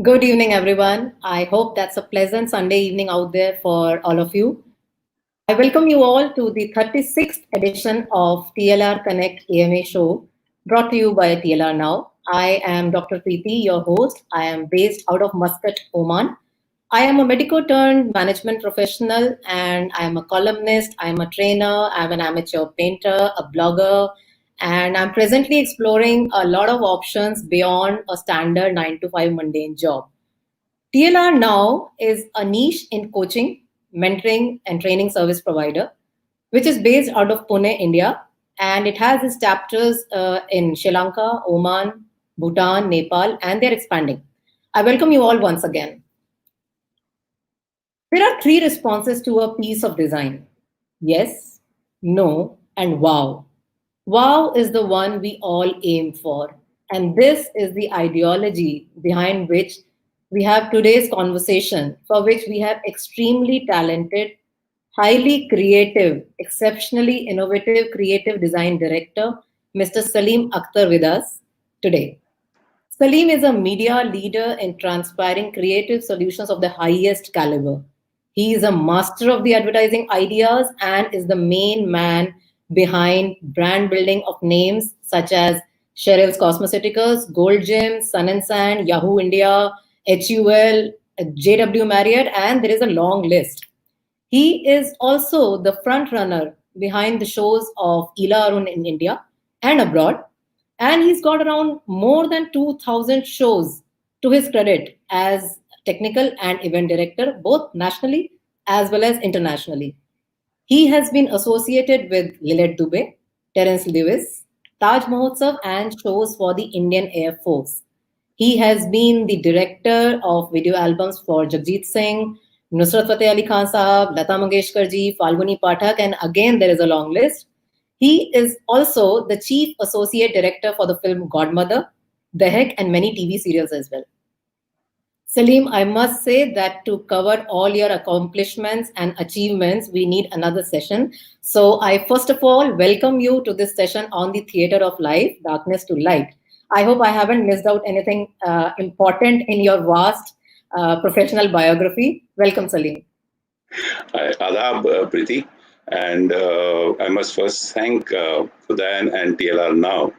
Good evening, everyone. I hope that's a pleasant Sunday evening out there for all of you. I welcome you all to the 36th edition of TLR Connect AMA show, brought to you by TLR Now. I am Dr. Preeti, your host. I am based out of Muscat, Oman. I am a medico turned management professional, and I am a columnist, I am a trainer, I'm an amateur painter, a blogger, and I'm presently exploring a lot of options beyond a standard 9 to 5 mundane job. TLR Now is a niche in coaching, mentoring, and training service provider, which is based out of Pune, India, and it has its chapters in Sri Lanka, Oman, Bhutan, Nepal, and they're expanding. I welcome you all once again. There are three responses to a piece of design: yes, no, and wow. Wow is the one we all aim for. And this is the ideology behind which we have today's conversation, for which we have extremely talented, highly creative, exceptionally innovative creative design director, Mr. Salim Akhtar, with us today. Salim is a media leader in transpiring creative solutions of the highest caliber. He is a master of the advertising ideas and is the main man behind brand building of names such as Cheryl's Cosmeceuticals, Gold Gym, Sun and Sand, Yahoo India, HUL, JW Marriott, and there is a long list. He is also the front runner behind the shows of Ila Arun in India and abroad. And he's got around more than 2,000 shows to his credit as technical and event director, both nationally as well as internationally. He has been associated with Lilette Dubé, Terence Lewis, Taj Mahotsav, and shows for the Indian Air Force. He has been the director of video albums for Jagjit Singh, Nusrat Fateh Ali Khan Sahab, Lata Mangeshkar ji, Falguni Pathak, and again there is a long list. He is also the chief associate director for the film Godmother, The Heck, and many TV serials as well. Salim, I must say that to cover all your accomplishments and achievements, we need another session. So, I first of all welcome you to this session on the theater of life, darkness to light. I hope I haven't missed out anything important in your vast professional biography. Welcome, Salim. Adab, Priti. And I must first thank Udayan and TLR Now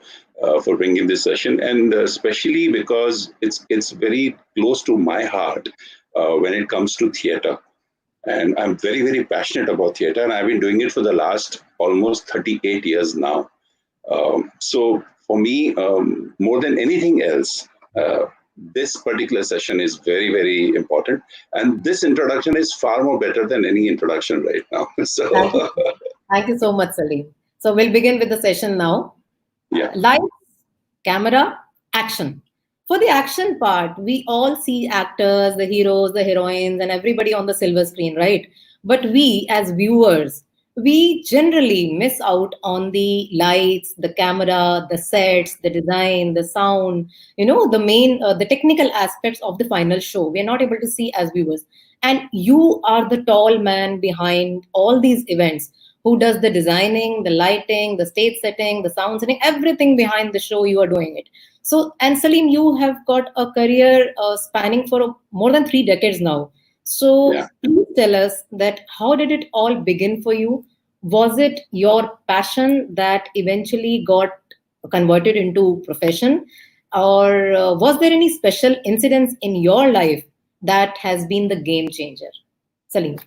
for bringing this session, and especially because it's very close to my heart when it comes to theater. And I'm very, very passionate about theater, and I've been doing it for the last almost 38 years now. So for me, more than anything else, this particular session is very, very important. And this introduction is far more better than any introduction right now. Thank you. So, Thank you so much, Salim. So, we'll begin with the session now. yeah, Lights, camera, action. For the action part, we all see actors, the heroes, the heroines, and everybody on the silver screen, right? But we, as viewers, we generally miss out on the lights, the camera, the sets, the design, the sound, the technical aspects of the final show. We are not able to see as viewers. And you are the tall man behind all these events who does the designing, the lighting, the stage setting, the sound setting, everything behind the show, you are doing it. So, and Salim, you have got a career spanning for more than 3 decades now. So, yeah. please tell us that how did it all begin for you? Was it your passion that eventually got converted into profession? Or was there any special incidents in your life that has been the game changer? Salim.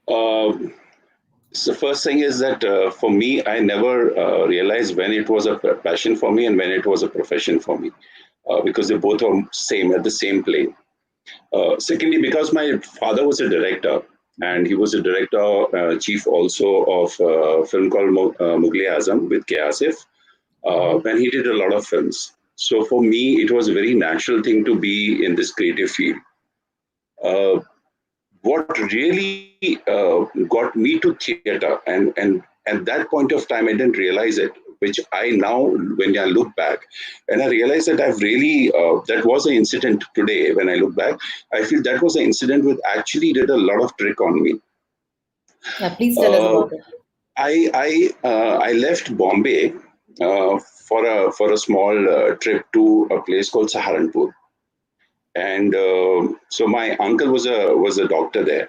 Um so first thing is that for me, I never realized when it was a passion for me and when it was a profession for me, because they both are same at the same plane. Secondly, because my father was a director, and he was a director, chief also of a film called Mughal Azam with K. Asif, and he did a lot of films. So for me, it was a very natural thing to be in this creative field. Uh, what really got me to theater, and at that point of time, I didn't realize it, which I now, when I look back, and I realize that I've really that was an incident today. When I look back, I feel that was an incident which actually did a lot of trick on me. Yeah, please tell us uh, about it. I left Bombay for a small trip to a place called Saharanpur, and so my uncle was a doctor there,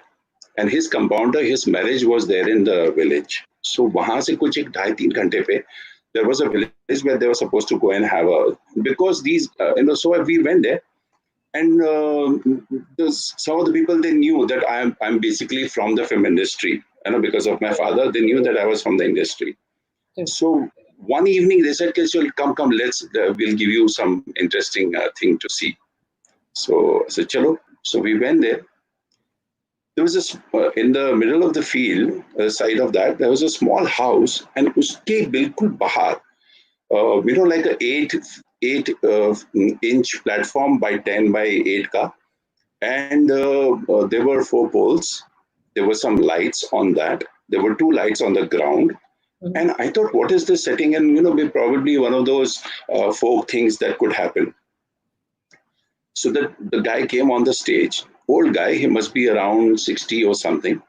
and his compounder, his marriage was there in the village. So वहां से कुछ एक 2.5-3 घंटे पे there was a village where they were supposed to go and have a, because these so we went there, and some of the people, they knew that I'm basically from the film industry, because of my father. They knew that I was from the industry. So one evening they said, okay, so come, let's we'll give you some interesting thing to see. So I said, chalo. So we went there. There was this in the middle of the field, side of that, there was a small house, and uske bilkul bahar, like a eight inch platform by 10 by 8 ka, and there were 4 poles. There were some lights on that. There were 2 lights on the ground. Mhm. And I thought, what is this setting? And probably one of those folk things that could happen. So the guy came on the stage, old guy, he must be around 60 or something,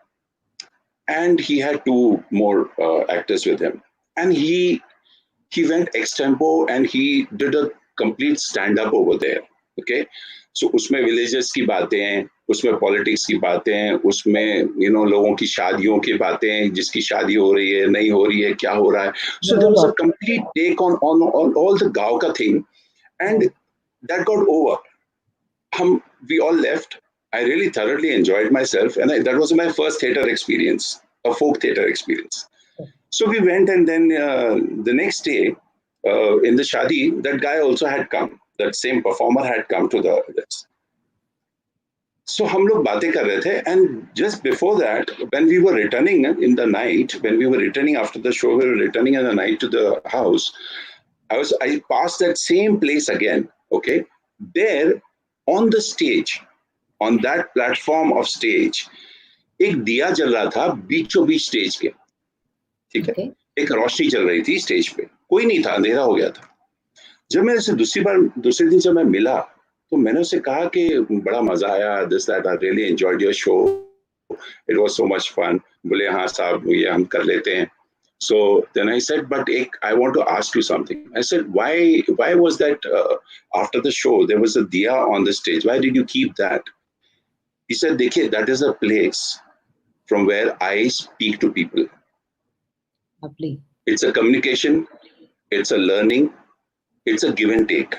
and he had 2 more actors with him, and he went extempo and he did a complete stand up over there. Okay, so उसमें villages की बातें हैं, उसमें politics की बातें हैं, उसमें लोगों की शादियों की बातें हैं, जिसकी शादी हो रही है, नहीं हो रही है, क्या हो रहा है. So there was a complete take on all the गाँव का thing, and that got over. We all left. I really thoroughly enjoyed myself, and that was my first theater experience, a folk theater experience. So we went, and then the next day in the shadi, that guy also had come. That same performer had come to the this. So हम लोग बातें कर रहे थे, and just before that, when we were returning in the night, when we were returning after the show, we were returning in the night to the house. I passed that same place again. Okay, there on the stage, on that platform of stage, एक दिया जल रहा था बीचों बीच stage के. ठीक है, Okay. एक रोशनी चल रही थी स्टेज पे, कोई नहीं था, अंधेरा हो गया था. जब मैं इसे दूसरे दिन जब मैं मिला, तो मैंने उससे कहा कि बड़ा मजा आया, this that, I really enjoyed your show, it was so much fun. बोले हाँ साहब, ये हम कर लेते हैं. So then I said, but I want to ask you something. I said, why was that after the show there was a diya on the stage? Why did you keep that? He said, देखिए, that is a place from where I speak to people. Lovely. It's a communication, it's a learning, it's a give and take,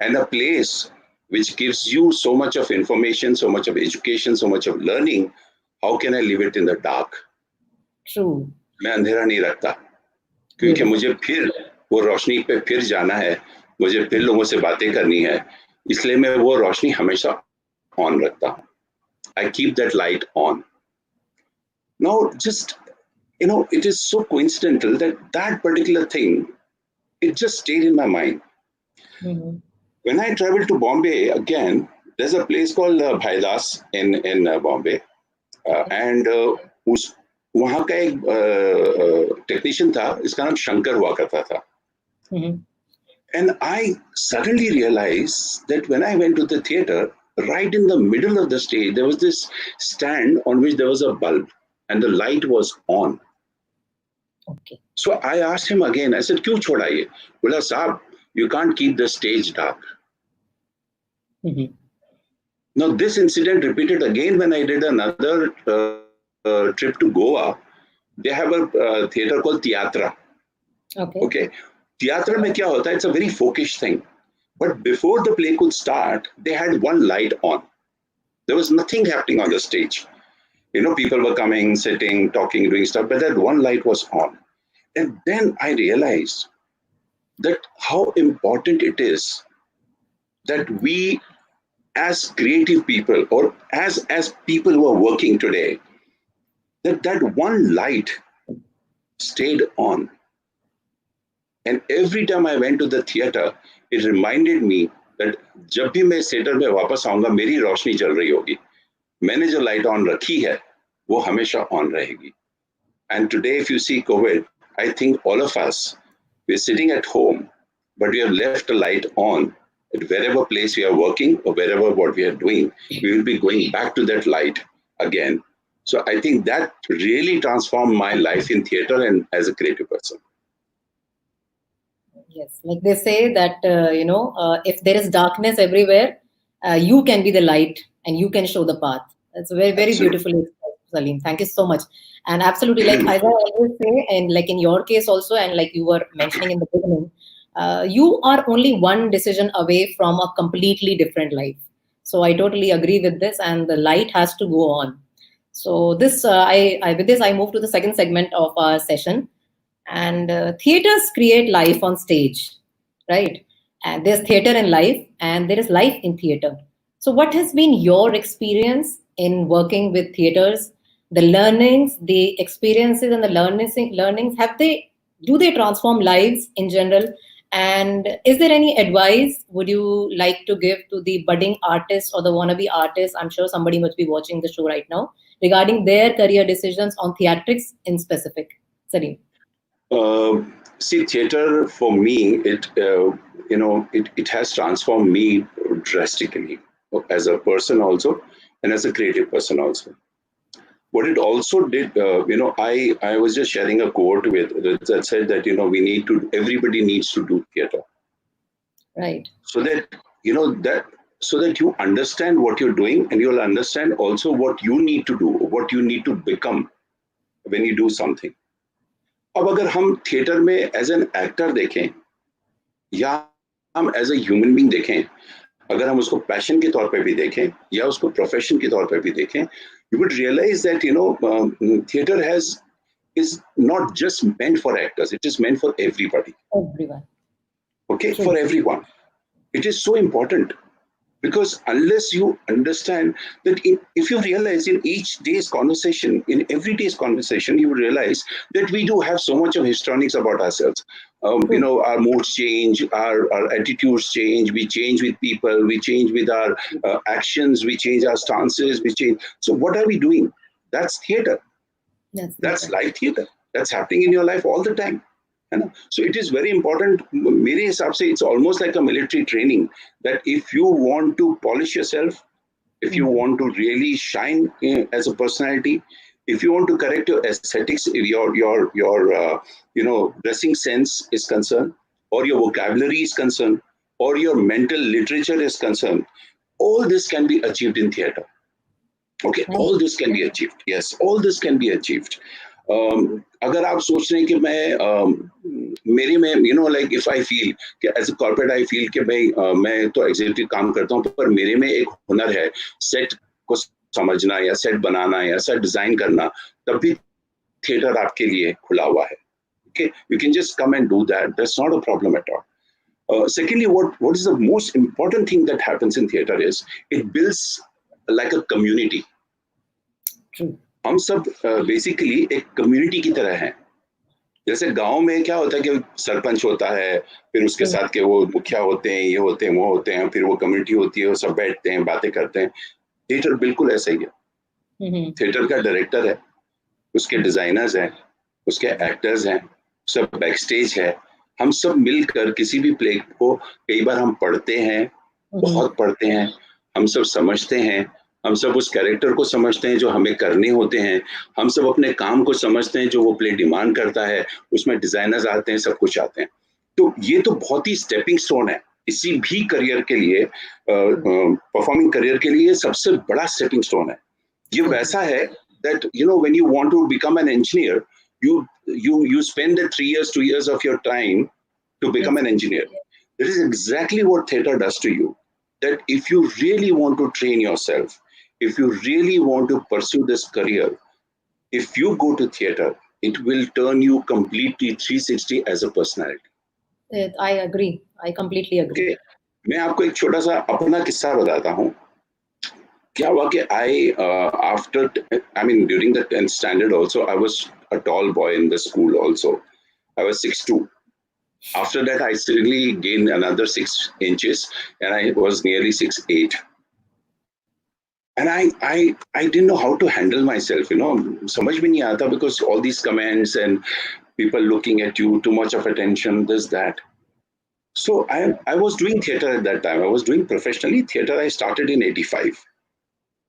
and a place which gives you so much of information, so much of education, so much of learning. How can I leave it in the dark? True. मैं अंधेरा नहीं रखता, क्योंकि Beautiful. मुझे फिर वो रोशनी पे फिर जाना है, मुझे फिर लोगों से बातें करनी है, इसलिए मैं वो रोशनी हमेशा ऑन रखता हूँ. I keep that light on. Now just, it is so coincidental that that particular thing, it just stayed in my mind. Mm-hmm. When I traveled to Bombay again, there's a place called Bhaidas in Bombay, Okay. and उस वहाँ का एक technician था, इसका नाम शंकर हुआ करता था. Mm-hmm. And I suddenly realized that when I went to the theater, right in the middle of the stage, there was this stand on which there was a bulb and the light was on. Okay. So I asked him again, I said, क्यों छोड़ा ये? बोला, साहब, you can't keep the stage dark. Mm-hmm. Now, this incident repeated again when I did another trip to Goa. They have a theater called Theatra. Okay. Okay. Theatra में क्या होता है? It's a very folkish thing. But before the play could start, they had one light on. There was nothing happening on the stage. People were coming, sitting, talking, doing stuff, but that one light was on. And then I realized that how important it is that we, as creative people, or as people who are working today, that one light stayed on. And every time I went to the theater, it reminded me that जब भी मैं theatre में वापस आऊंगा, मेरी रोशनी जल रही होगी. मैंने जो लाइट ऑन रखी है, वो हमेशा ऑन रहेगी. And today, if you see COVID, I think all of us, we're sitting at home, but we have left a light on. At wherever place we are working or wherever what we are doing, we will be going back to that light again. So I think that really transformed my life in theater and as a creative person. Yes, like they say that if there is darkness everywhere, you can be the light and you can show the path. That's very very Absolutely. beautifully expressed, Salim. Thank you so much. And absolutely, like as I always say, and like in your case also, and like you were mentioning in the beginning, you are only one decision away from a completely different life. So I totally agree with this, and the light has to go on. So this, I with this, I move to the second segment of our session, and theaters create life on stage, right? And there's theater in life and there is life in theater. So what has been your experience in working with theaters, the learnings, the experiences and the learnings, have they, do they transform lives in general? And is there any advice would you like to give to the budding artists or the wannabe artists? I'm sure somebody must be watching the show right now, regarding their career decisions on theatrics in specific. Salim. See, theater for me, it has transformed me drastically as a person also, and as a creative person also. What it also did, I was just sharing a quote with that said that everybody needs to do theater, Right. so that so that you understand what you're doing, and you'll understand also what you need to do, what you need to become when you do something. अब अगर हम theatre में as an actor देखें, या हम as a human being देखें, अगर हम उसको पैशन के तौर पे भी देखें या उसको प्रोफेशन के तौर पे भी देखें, you would realize that theater is not just meant for actors, it is meant for everybody. Everyone. Okay, True. for everyone. It is so important, because unless you understand that, if you realize in each day's conversation, in every day's conversation, you realize that we do have so much of histrionics about ourselves. True. Our moods change, our attitudes change, we change with people, we change with our actions, we change our stances, we change. So what are we doing? That's theater. That's That's theater. live theater. That's happening in your life all the time. है ना? So it is very important. मेरे हिसाब से it's almost like a military training that if you want to polish yourself, if you Mhm. want to really shine as a personality, if you want to correct your aesthetics, if your dressing sense is concerned, or your vocabulary is concerned, or your mental literature is concerned, all this can be achieved in theater. Okay, Nice. all this can be achieved. Yes, all this can be achieved. अगर आप सोच रहे हैं कि मेरे में like if I feel कि as a corporate I feel कि भाई मैं तो एग्जीक्यूटिव काम करता हूँ पर मेरे में एक हुनर है सेट को समझना या सेट बनाना या सेट डिजाइन करना, तब भी थिएटर आपके लिए खुला हुआ है. Okay, you can just come and do that. That's not a problem at all. Secondly, what is the most important thing that happens in theater is it builds like a community. True. हम सब basically एक community की तरह हैं. जैसे गांव में क्या होता है कि सरपंच होता है, फिर उसके Mm. साथ के वो मुखिया होते हैं, ये होते हैं, वो होते हैं, फिर वो कम्युनिटी होती है, वो सब बैठते हैं, बातें करते हैं. थिएटर बिल्कुल ऐसा ही है. Mhm. थिएटर का डायरेक्टर है, उसके डिजाइनर्स हैं, उसके एक्टर्स हैं, सब बैक स्टेज है. हम सब मिलकर किसी भी प्ले को कई बार हम पढ़ते हैं, Mhm. बहुत पढ़ते हैं, हम सब समझते हैं, हम सब उस कैरेक्टर को समझते हैं जो हमें करने होते हैं, हम सब अपने काम को समझते हैं जो वो प्ले डिमांड करता है, उसमें डिजाइनर्स आते हैं, सब कुछ आते हैं. तो ये तो बहुत ही स्टेपिंग स्टोन है किसी भी करियर के लिए, परफॉर्मिंग करियर के लिए सबसे बड़ा स्टेपिंग स्टोन है. ये So true. वैसा है that when you want to become an engineer, you spend the 3 years 2 years of your time to become Yes. an engineer. That is exactly what theater does to you. That if you really want to train yourself, if you really want to pursue this career, if you go to theater, it will turn you completely 360 as a personality. I agree. I completely agree. Okay, मैं आपको एक छोटा सा अपना किस्सा बताता हूँ. क्या हुआ कि I mean during the 10th standard also I was a tall boy in the school also. I was 6'2". After that I suddenly gained another 6 inches and I was nearly 6'8". And I didn't know how to handle myself, समझ में नहीं आता because all these comments and people looking at you, too much of attention, this, that. So I was doing theater at that time. I was doing professionally theater. I started in 85.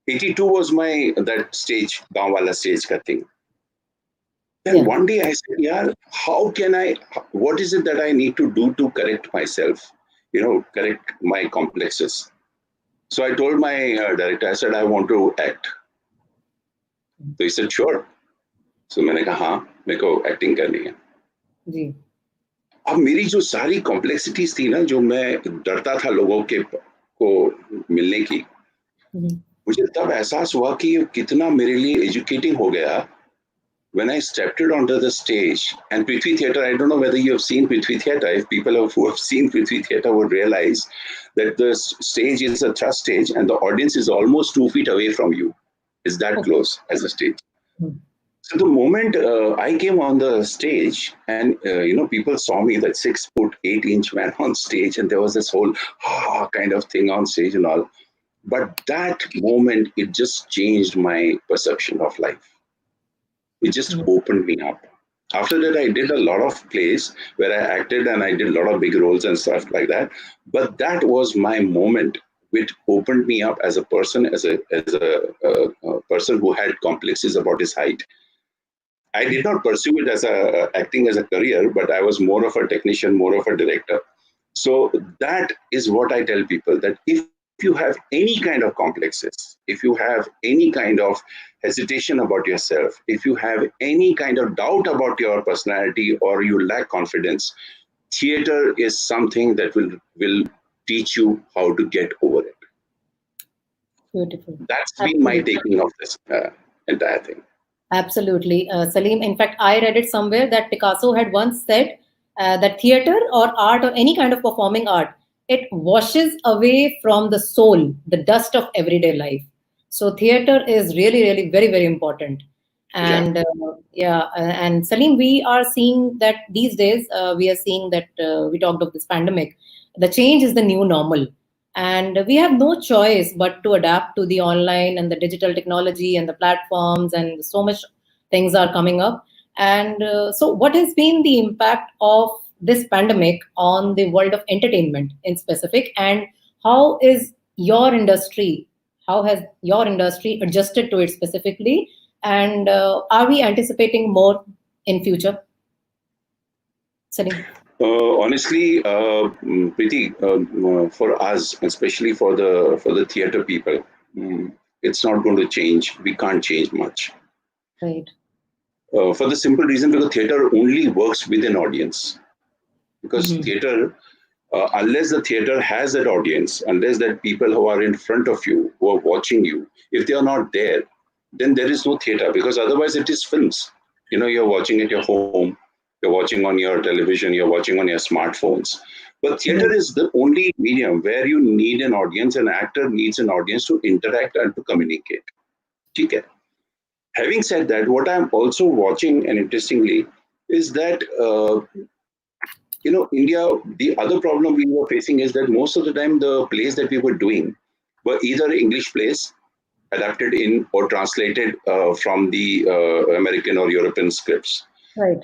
82 was my that stage, gaon wala stage ka thing. Then Yeah. one day I said, "Yeah, how can I? What is it that I need to do to correct myself? Correct my complexes." So I told my director. I said, "I want to act." So he said, "Sure." So मैंने कहा हाँ, मेरे को acting करनी है. जी. अब मेरी जो सारी कॉम्प्लेक्सिटीज थी ना, जो मैं डरता था लोगों के को मिलने की, Mhm. मुझे तब एहसास हुआ कि ये कितना मेरे लिए एजुकेटिंग हो गया when I stepped onto the stage. And Prithvi Theatre, I don't know whether you have seen Prithvi Theatre. If people who have seen Prithvi Theatre would realize that the stage is a thrust stage and the audience is almost 2 feet away from you. It's that Okay. close as a stage. Mhm. So the moment I came on the stage and, people saw me, that 6 foot 8 inch man on stage, and there was this whole kind of thing on stage and all. But that moment, it just changed my perception of life. It just Mhm. opened me up. After that, I did a lot of plays where I acted and I did a lot of big roles and stuff like that. But that was my moment, which opened me up as a person, as a person who had complexes about his height. I did not pursue it as a acting as a career, but I was more of a technician, more of a director. So that is what I tell people, that if you have any kind of complexes, if you have any kind of hesitation about yourself, if you have any kind of doubt about your personality or you lack confidence, theater is something that will teach you how to get over it. Beautiful. That's been my Absolutely. taking of this entire thing. Absolutely. Salim, in fact, I read it somewhere that Picasso had once said that theater or art or any kind of performing art, it washes away from the soul, the dust of everyday life. So theater is really, really very, very important. Yeah. And yeah, and Salim, we are seeing that these days, we are seeing that we talked of this pandemic. The change is the new normal. And we have no choice but to adapt to the online and the digital technology and the platforms, and so much things are coming up. And so, what has been the impact of this pandemic on the world of entertainment in specific, and how is your industry? How has your industry adjusted to it specifically? And are we anticipating more in future? Salim. Honestly, Preeti, for us, especially for the theater people, it's not going to change. We can't change much. Right. For the simple reason because theater only works with an audience. Because Hmm. theater, unless the theater has that audience, unless that people who are in front of you, who are watching you, if they are not there, then there is no theater. Because otherwise, it is films. You know, you're watching at your home, you're watching on your television, you're watching on your smartphones. But theater Hmm. is the only medium where you need an audience. An actor needs an audience to interact and to communicate. Okay. Having said that, what I'm also watching and interestingly is that India, the other problem we were facing is that most of the time the plays that we were doing were either English plays adapted in or translated from the American or European scripts. Right.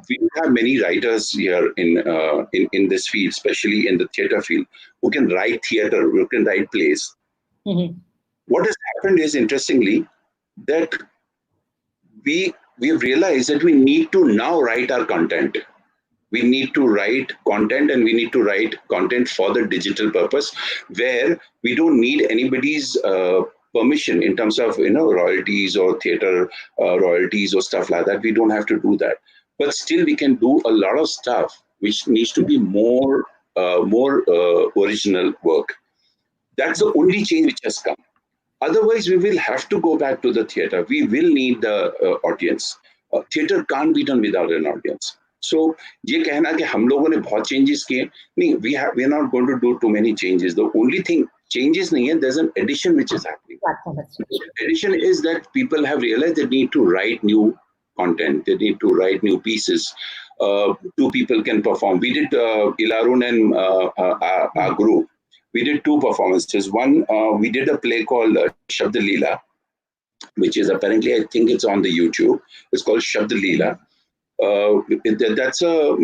We have many writers here in this field, especially in the theater field, who can write theater, who can write plays. Hmm. What has happened is interestingly that we have realized that we need to now write our content. We need to write content and we need to write content for the digital purpose where we don't need anybody's permission in terms of royalties or theater royalties or stuff like that. We don't have to do that, but still we can do a lot of stuff which needs to be more original work. That's the only change which has come. Otherwise, we will have to go back to the theater. We will need the audience. Theater can't be done without an audience. So ये कहना कि हम लोगों ने बहुत changes किए नहीं, we are not going to do too many changes. The only thing changes नहीं है, there's an addition which is happening. Platform has changed. The addition is that people have realized they need to write new content. They need to write new pieces. Two people can perform. We did Ilarun and our group. We did two performances. One, we did a play called Shabd Leela, which is apparently, I think it's on the YouTube. It's called Shabd Leela. That's a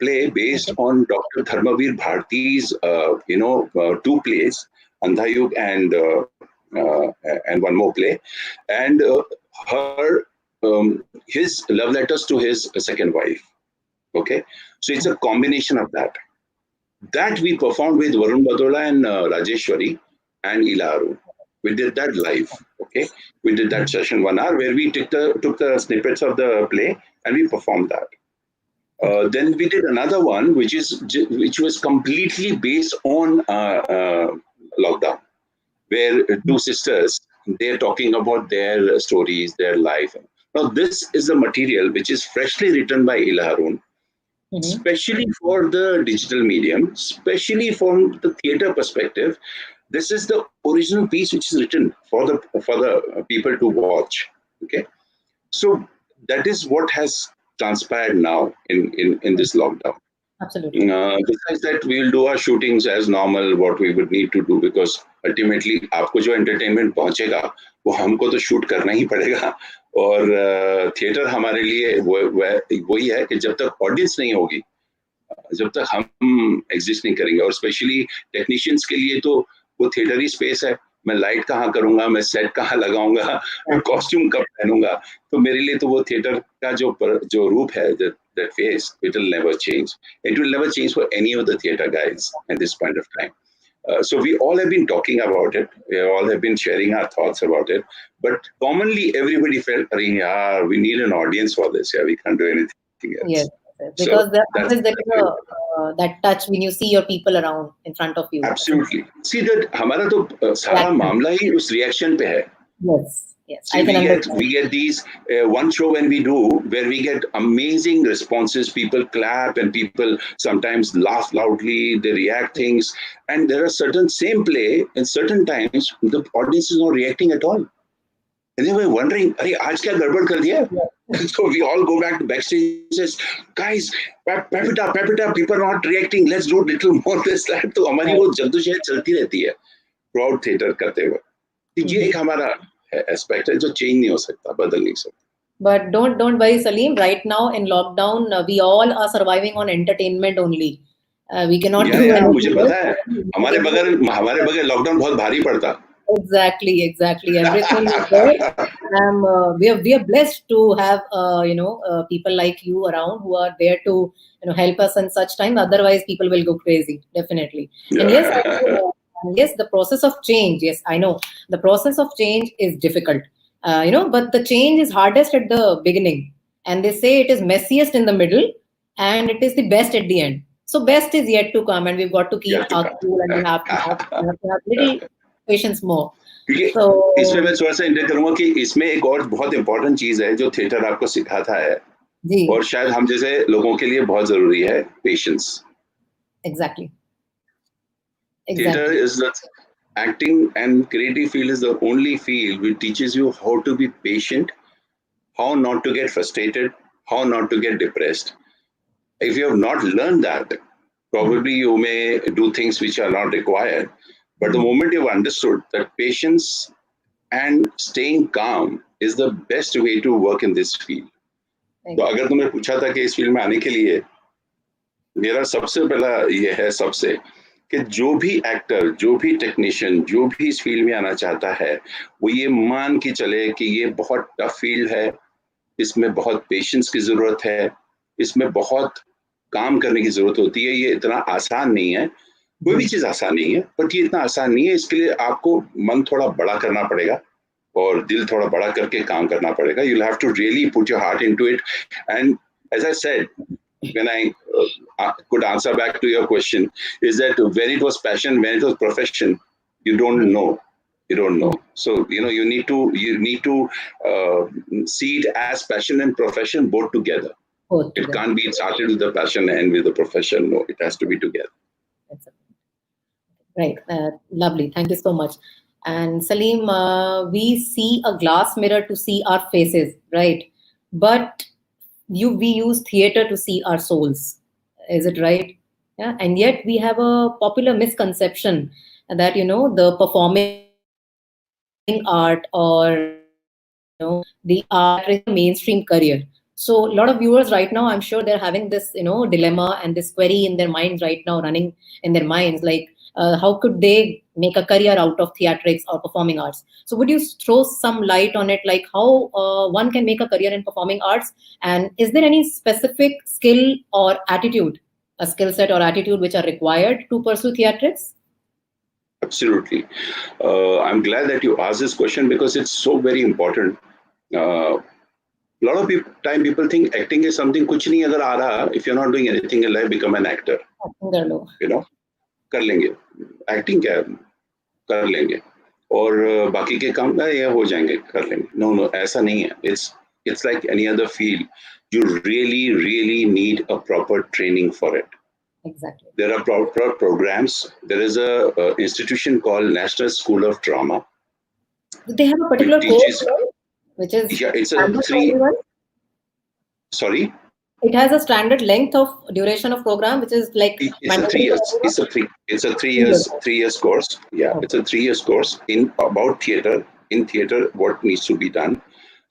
play based Okay. on Dr. Dharmavir Bharti's, two plays, Andhayug and one more play, and her his love letters to his second wife. Okay, so it's a combination of that. That we performed with Varun Badola and Rajeshwari and Ilaru. We did that live. Okay, we did that session 1 hour where we took the snippets of the play and we performed that. Okay. Then we did another one, which was completely based on lockdown, where two sisters they're talking about their stories, their life. Now this is a material which is freshly written by Ilaharun, Hmm. especially for the digital medium, especially from the theater perspective. This is the original piece which is written for the people to watch. Okay, so that is what has transpired now in this lockdown. Absolutely. Besides that, we'll do our shootings as normal, what we would need to do, because ultimately आपको जो entertainment पहुंचेगा वो हमको तो shoot करना ही पड़ेगा. और theatre हमारे लिए वही है कि जब तक ऑडियंस नहीं होगी, जब तक हम एग्जिस्ट नहीं करेंगे, और स्पेशली टेक्नीशियंस के लिए तो वो थिएटर ही स्पेस है. मैं लाइट कहाँ करूंगा, मैं सेट कहाँ लगाऊंगा, मैं कॉस्ट्यूम कब पहनूंगा. तो मेरे लिए तो वो थिएटर का जो रूप है, that face, it will never change. It will never change for any of the theater guys at this point of time. So we all have been talking about it. We all have been sharing our thoughts about it. But commonly, everybody felt, yeah, we need an audience for this. Yeah, we can't do anything else. Yes, yes, So because that's there is a, that touch when you see your people around in front of you. absolutely. See that हमारा तो सारा Reaction. मामला ही उस reaction पे है. Yes, yes, See, I can we understand. get these one show when we do where we get amazing responses. People clap and people sometimes laugh loudly. They react things, and there are certain same play in certain times the audience is not reacting at all, and they were wondering, "अरे आज क्या गड़बड़ कर दिया?" Yes. So we all go back to backstage and says, "Guys, pep it up. People are not reacting. Let's do a little more this that." तो हमारी Right. वो जद्दोजहद चलती रहती है क्राउड थिएटर करते हुए. तो ये Mhm. एक हमारा एस्पेक्ट है जो चेंज नहीं हो सकता, बदल नहीं सकता. But don't worry, Salim. Right now in lockdown, we all are surviving on entertainment only. We cannot do या मुझे anything पता else. है, हमारे बगैर लॉकडाउन बहुत भारी पड़ता. Exactly, exactly. Everything is there. We are blessed to have people like you around who are there to help us in such time. Otherwise, people will go crazy, definitely. And yes, Yeah. yes, the process of change. Yes, I know the process of change is difficult. But the change is hardest at the beginning, and they say it is messiest in the middle, and it is the best at the end. So best is yet to come, and we've got to keep Yet to our come. cool, and we have to have little patience more. क्योंकि इसमें So, मैं थोड़ा सा inter करूंगा कि इसमें एक और बहुत इंपॉर्टेंट चीज है जो थिएटर आपको सिखाता है, और जी, शायद हम जैसे लोगों के लिए बहुत जरूरी है, patience. exactly, Theater exactly. is that acting and creative field is the only field which teaches you how to be patient, how not to get frustrated, how not to get depressed. If you have not learned that, Mhm, probably you may do things which are not required. But the mhm. moment you've understood that patience and staying calm is the best way to work in this field. तो Right. अगर तुमने पूछा था कि इस field में आने के लिए, मेरा सबसे पहला ये है सबसे, कि जो भी एक्टर, जो भी टेक्नीशियन, जो भी इस फील्ड में आना चाहता है, वो ये मान के चले कि ये बहुत टफ फील्ड है, इसमें बहुत पेशेंस की ज़रूरत है, इसमें बहुत काम करने की ज़रूरत होती है, ये इतना आसान नहीं है, कोई भी जी, चीज़ आसान नहीं है, बट ये इतना आसान नहीं है, इसके लिए आपको मन थोड़ा बड़ा करना पड़ेगा और दिल थोड़ा बड़ा करके काम करना पड़ेगा. You'll have to really put your heart into it. And as I said, when I could answer back to your question, is that when it was passion, when it was profession, you don't know. You don't mhm. know. So you need to see it as passion and profession both together. Both It together. can't be started with the passion and with the profession. No, it has to be together. That's right. Lovely. Thank you so much. And Salim, we see a glass mirror to see our faces, right? But we use theater to see our souls. Is it right? Yeah. And yet we have a popular misconception that the performing art or the art is a mainstream career. So a lot of viewers right now, I'm sure they're having this dilemma and this query in their minds right now, running in their minds, like how could they make a career out of theatrics or performing arts? So would you throw some light on it, like how one can make a career in performing arts, and is there any specific skill or attitude, a skill set or attitude which are required to pursue theatrics? Absolutely. I'm glad that you asked this question because it's so very important. A lot of people think acting is something कुछ नहीं अगर आ रहा, if you're not doing anything in life, become an actor. Underlo. You know, कर लेंगे. Acting क्या है? कर लेंगे. और बाकी के काम ये हो जाएंगे, कर लेंगे. No, no, ऐसा नहीं है. It's like any other field. You really, really need a proper training for it. Exactly. There are proper programs. There is a institution called National School of Drama, Do they have a which particular course, teaches. right, which is Yeah, it's a standard for three. everyone? Sorry, It has a standard length of duration of program, which is like it's a three mandatory for years. everyone. It's a three 3 years. years 3 years course. Yeah, it's Okay. a 3 years course in about theater. In theater, what needs to be done.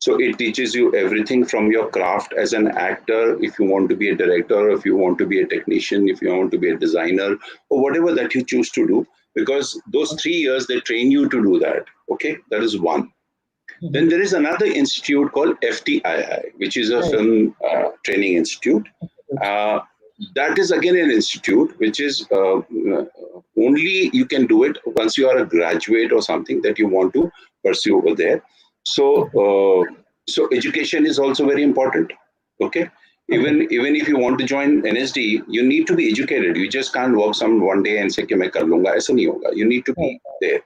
So it teaches you everything from your craft as an actor, if you want to be a director, if you want to be a technician, if you want to be a designer, or whatever that you choose to do. Because those 3 years they train you to do that. Okay, that is one. Then Mhm. there is another institute called FTII, which is a Right. film training institute. Good. Uh, that is again an institute which is only you can do it once you are a graduate or something that you want to pursue over there. So, so education is also very important. Okay, Okay. even if you want to join NSD, you need to be educated. You just can't walk some one day and say कि मैं कर लूँगा. ऐसा नहीं होगा. You need to Right. be there.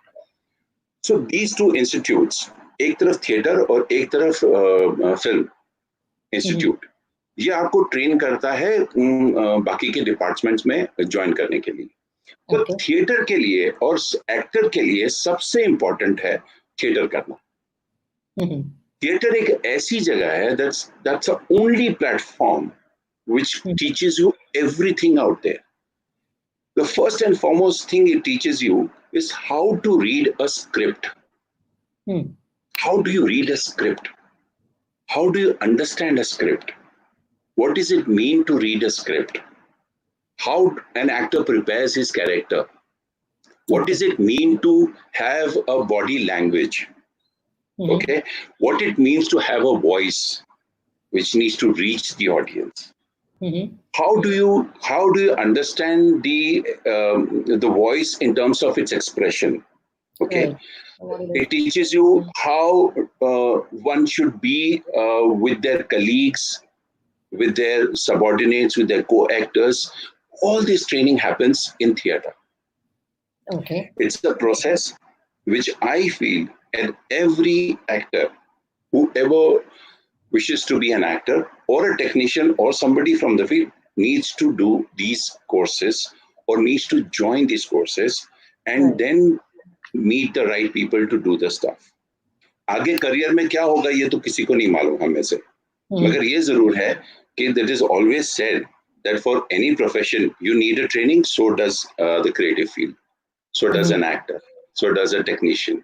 So these two institutes, एक तरफ theatre और एक तरफ फिल्म Mhm. इंस्टीट्यूट, ये आपको ट्रेन करता है बाकी के डिपार्टमेंट्स में ज्वाइन करने के लिए. तो Okay. थिएटर के लिए और एक्टर के लिए सबसे इम्पोर्टेंट है थिएटर करना. Mhm. थिएटर एक ऐसी जगह है that's the only platform which Mhm. teaches you everything out there. The first and foremost thing it teaches you is how to read a script. Mhm. How do you read a script? How do you understand a script? What does it mean to read a script? How an actor prepares his character? What does Okay. it mean to have a body language? Mm-hmm. Okay, what it means to have a voice which needs to reach the audience. Mm-hmm. How do you understand the voice in terms of its expression? Okay, Right. What it it is. teaches you how one should be with their colleagues, with their subordinates, with their co-actors. All this training happens in theater. Okay. It's a process which I feel, and every actor, whoever wishes to be an actor or a technician or somebody from the field, needs to do these courses or needs to join these courses and Right. then meet the right people to do the stuff. आगे career में क्या होगा ये तो किसी को नहीं मालूम हम में से, Mm-hmm. मगर ये जरूर है कि that is always said that for any profession you need a training. So does the creative field, so does Mm-hmm. an actor, so does a technician.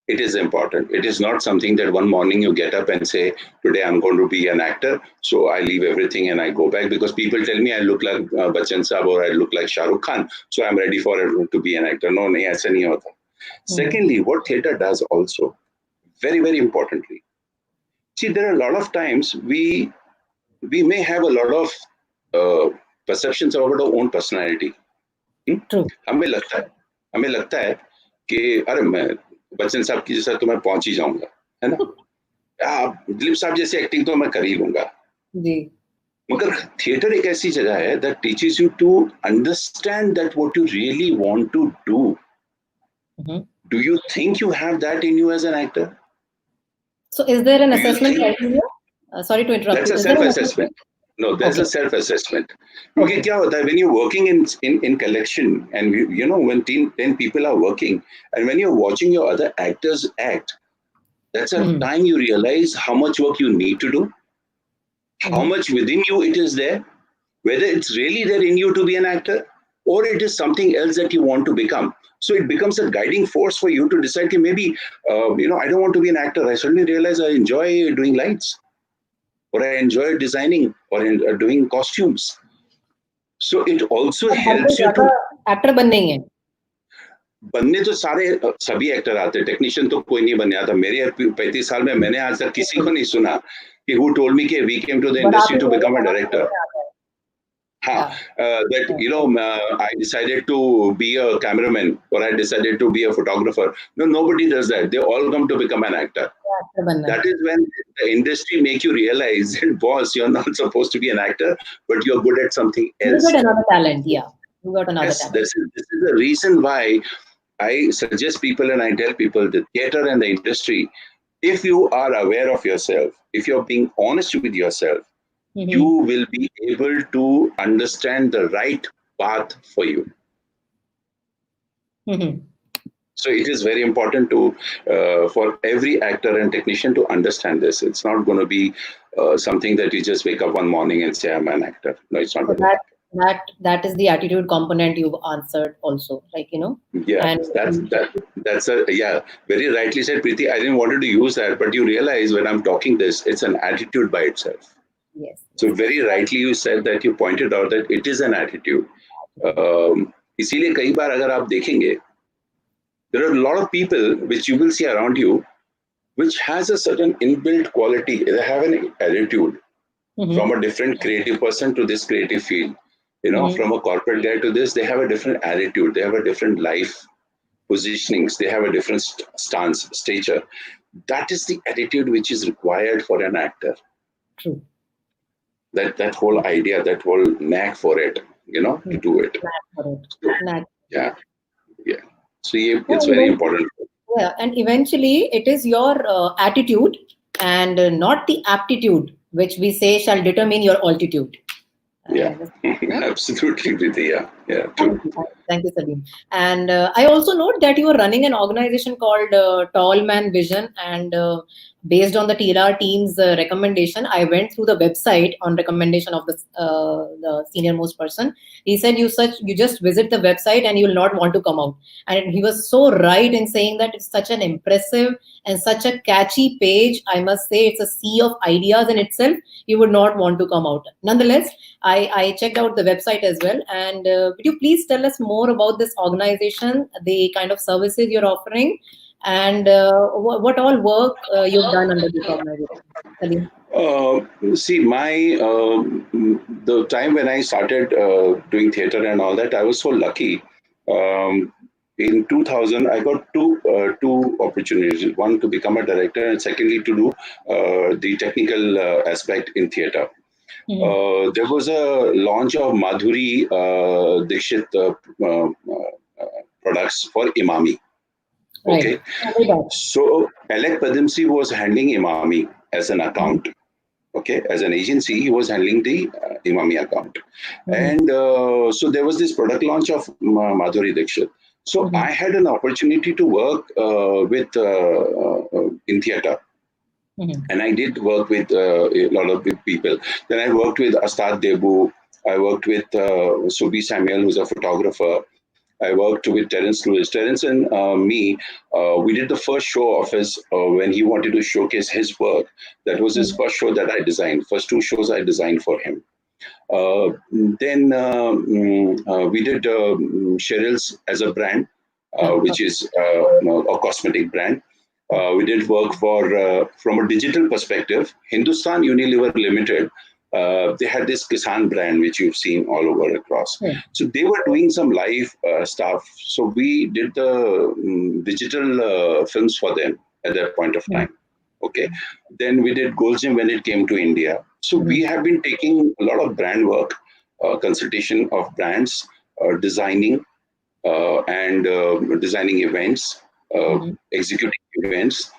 It is important. It is not something that one morning you get up and say, today I'm going to be an actor, so I leave everything and I go back because people tell me I look like Bachchan Saab or I look like Shah Rukh Khan, so I'm ready for it to be an actor. No, nahi, aisa nahi hota. Mm-hmm. Secondly, what theater does also, very, very importantly, see, there are a lot of times we may have a lot of uh, perceptions about our own personality. Hmm? True. हमें लगता है हमें लगता है कि अरे मैं बच्चन साहब की जैसा तो मैं पहुंच ही जाऊंगा, है ना, दिलीप साहब जैसी एक्टिंग तो मैं कर ही लूंगा. जी. मगर थिएटर एक ऐसी जगह है that teaches you to understand that what you really want to do. Mm-hmm. Do you think you have that in you as an actor? So, is there an Do you assessment think criteria? Sorry to interrupt that's you. a Is there an assessment? self-assessment? No, there's a Okay. self-assessment. क्योंकि Okay. क्या होता है when you're working in collection and you know when 10 people are working and when you're watching your other actors act, that's a Mm-hmm. time you realize how much work you need to do, how Mm-hmm. much within you it is there, whether it's really there in you to be an actor or it is something else that you want to become. So it becomes a guiding force for you to decide that maybe, I don't want to be an actor. I suddenly realize I enjoy doing lights or I enjoy designing or doing costumes. So it also अब बनने helps you ज़्यादा to actor बनने ही हैं. बनने तो सारे सभी actor आते हैं, टेक्नीशियन तो कोई नहीं बन आता. मेरे 35 साल में मैंने आज तक किसी को नहीं सुना कि who told me कि we came to the but आप industry ये to बोलिए become a हमारे director. समझ में आता है. Huh, Yeah. that Yeah. I decided to be a cameraman or I decided to be a photographer. No, nobody does that. They all come to become an actor. Actor बनना है. That is when the industry make you realize that boss, you're not supposed to be an actor, but you're good at something You got else. another talent. Yeah. You got another Yes, talent. this is the reason why I suggest people and I tell people the theater and the industry, if you are aware of yourself, if you're being honest with yourself, you Mm-hmm. will be able to understand the right path for you. Mm-hmm. So it is very important to for every actor and technician to understand this. It's not going to be something that you just wake up one morning and say I'm an actor. No, it's not So going to happen. that is the attitude component you've answered also, like, Yeah, and that's a yeah, very rightly said, Preeti. I didn't wanted to use that, but you realize when I'm talking this, it's an attitude by itself. yes, So yes, very rightly you said that you pointed out that it is an attitude. इसीलिए कई बार अगर आप देखेंगे, there are a lot of people which you will see around you which has a certain inbuilt quality. They have an attitude from mm-hmm. a different creative person to this creative field. Mm-hmm. From a corporate guy to this, they have a different attitude. They have a different life positionings. They have a different stance, stature. That is the attitude which is required for an actor. True. That whole idea, that whole knack for it, to do it. Knack for it. So, Knack. yeah, yeah. So it's And very eventually, important. yeah, and eventually it is your attitude and not the aptitude, which we say shall determine your altitude. Yeah, Yeah. absolutely, Preeti. Yeah, Thank true. you. Thank you, Salim. And I also note that you are running an organization called Tall Man Vision. And based on the TLR team's recommendation, I went through the website on recommendation of the senior most person. He said you just visit the website and you will not want to come out. And he was so right in saying that it's such an impressive and such a catchy page. I must say it's a sea of ideas in itself. You would not want to come out. Nonetheless, I checked out the website as well. And could you please tell us more about this organization, the kind of services you're offering, and what all work you've done under this organization? Salim? See, the time when I started doing theater and all that, I was so lucky. Um, in 2000, I got two opportunities: one to become a director, and secondly to do the technical aspect in theater. Mhm. There was a launch of Madhuri Dixit products for Imami. Right. Okay, I know that. so Alec Padamsi was handling Imami as an account. Okay, as an agency, he was handling the Imami account. Mhm. And so there was this product launch of Madhuri Dixit. So Mhm. I had an opportunity to work with in theater, Mhm. and I did work with a lot of big people. Then I worked with Astad Debu. I worked with Subi Samuel, who's a photographer. I worked with Terence Lewis. Terence and me, we did the first show of his when he wanted to showcase his work. That was his Mhm. first show that I designed. First two shows I designed for him. Uh, then we did Cheryl's as a brand, Yeah. which is a cosmetic brand. We did work for, from a digital perspective, Hindustan Unilever Limited. They had this Kisan brand, which you've seen all over across. Yeah. So they were doing some live stuff. So we did the digital films for them at that point of Mhm. time. Okay. Then we did Goldsym when it came to India. So we Mhm. have been taking a lot of brand work, consultation of brands, designing and designing events, Mhm. executing events.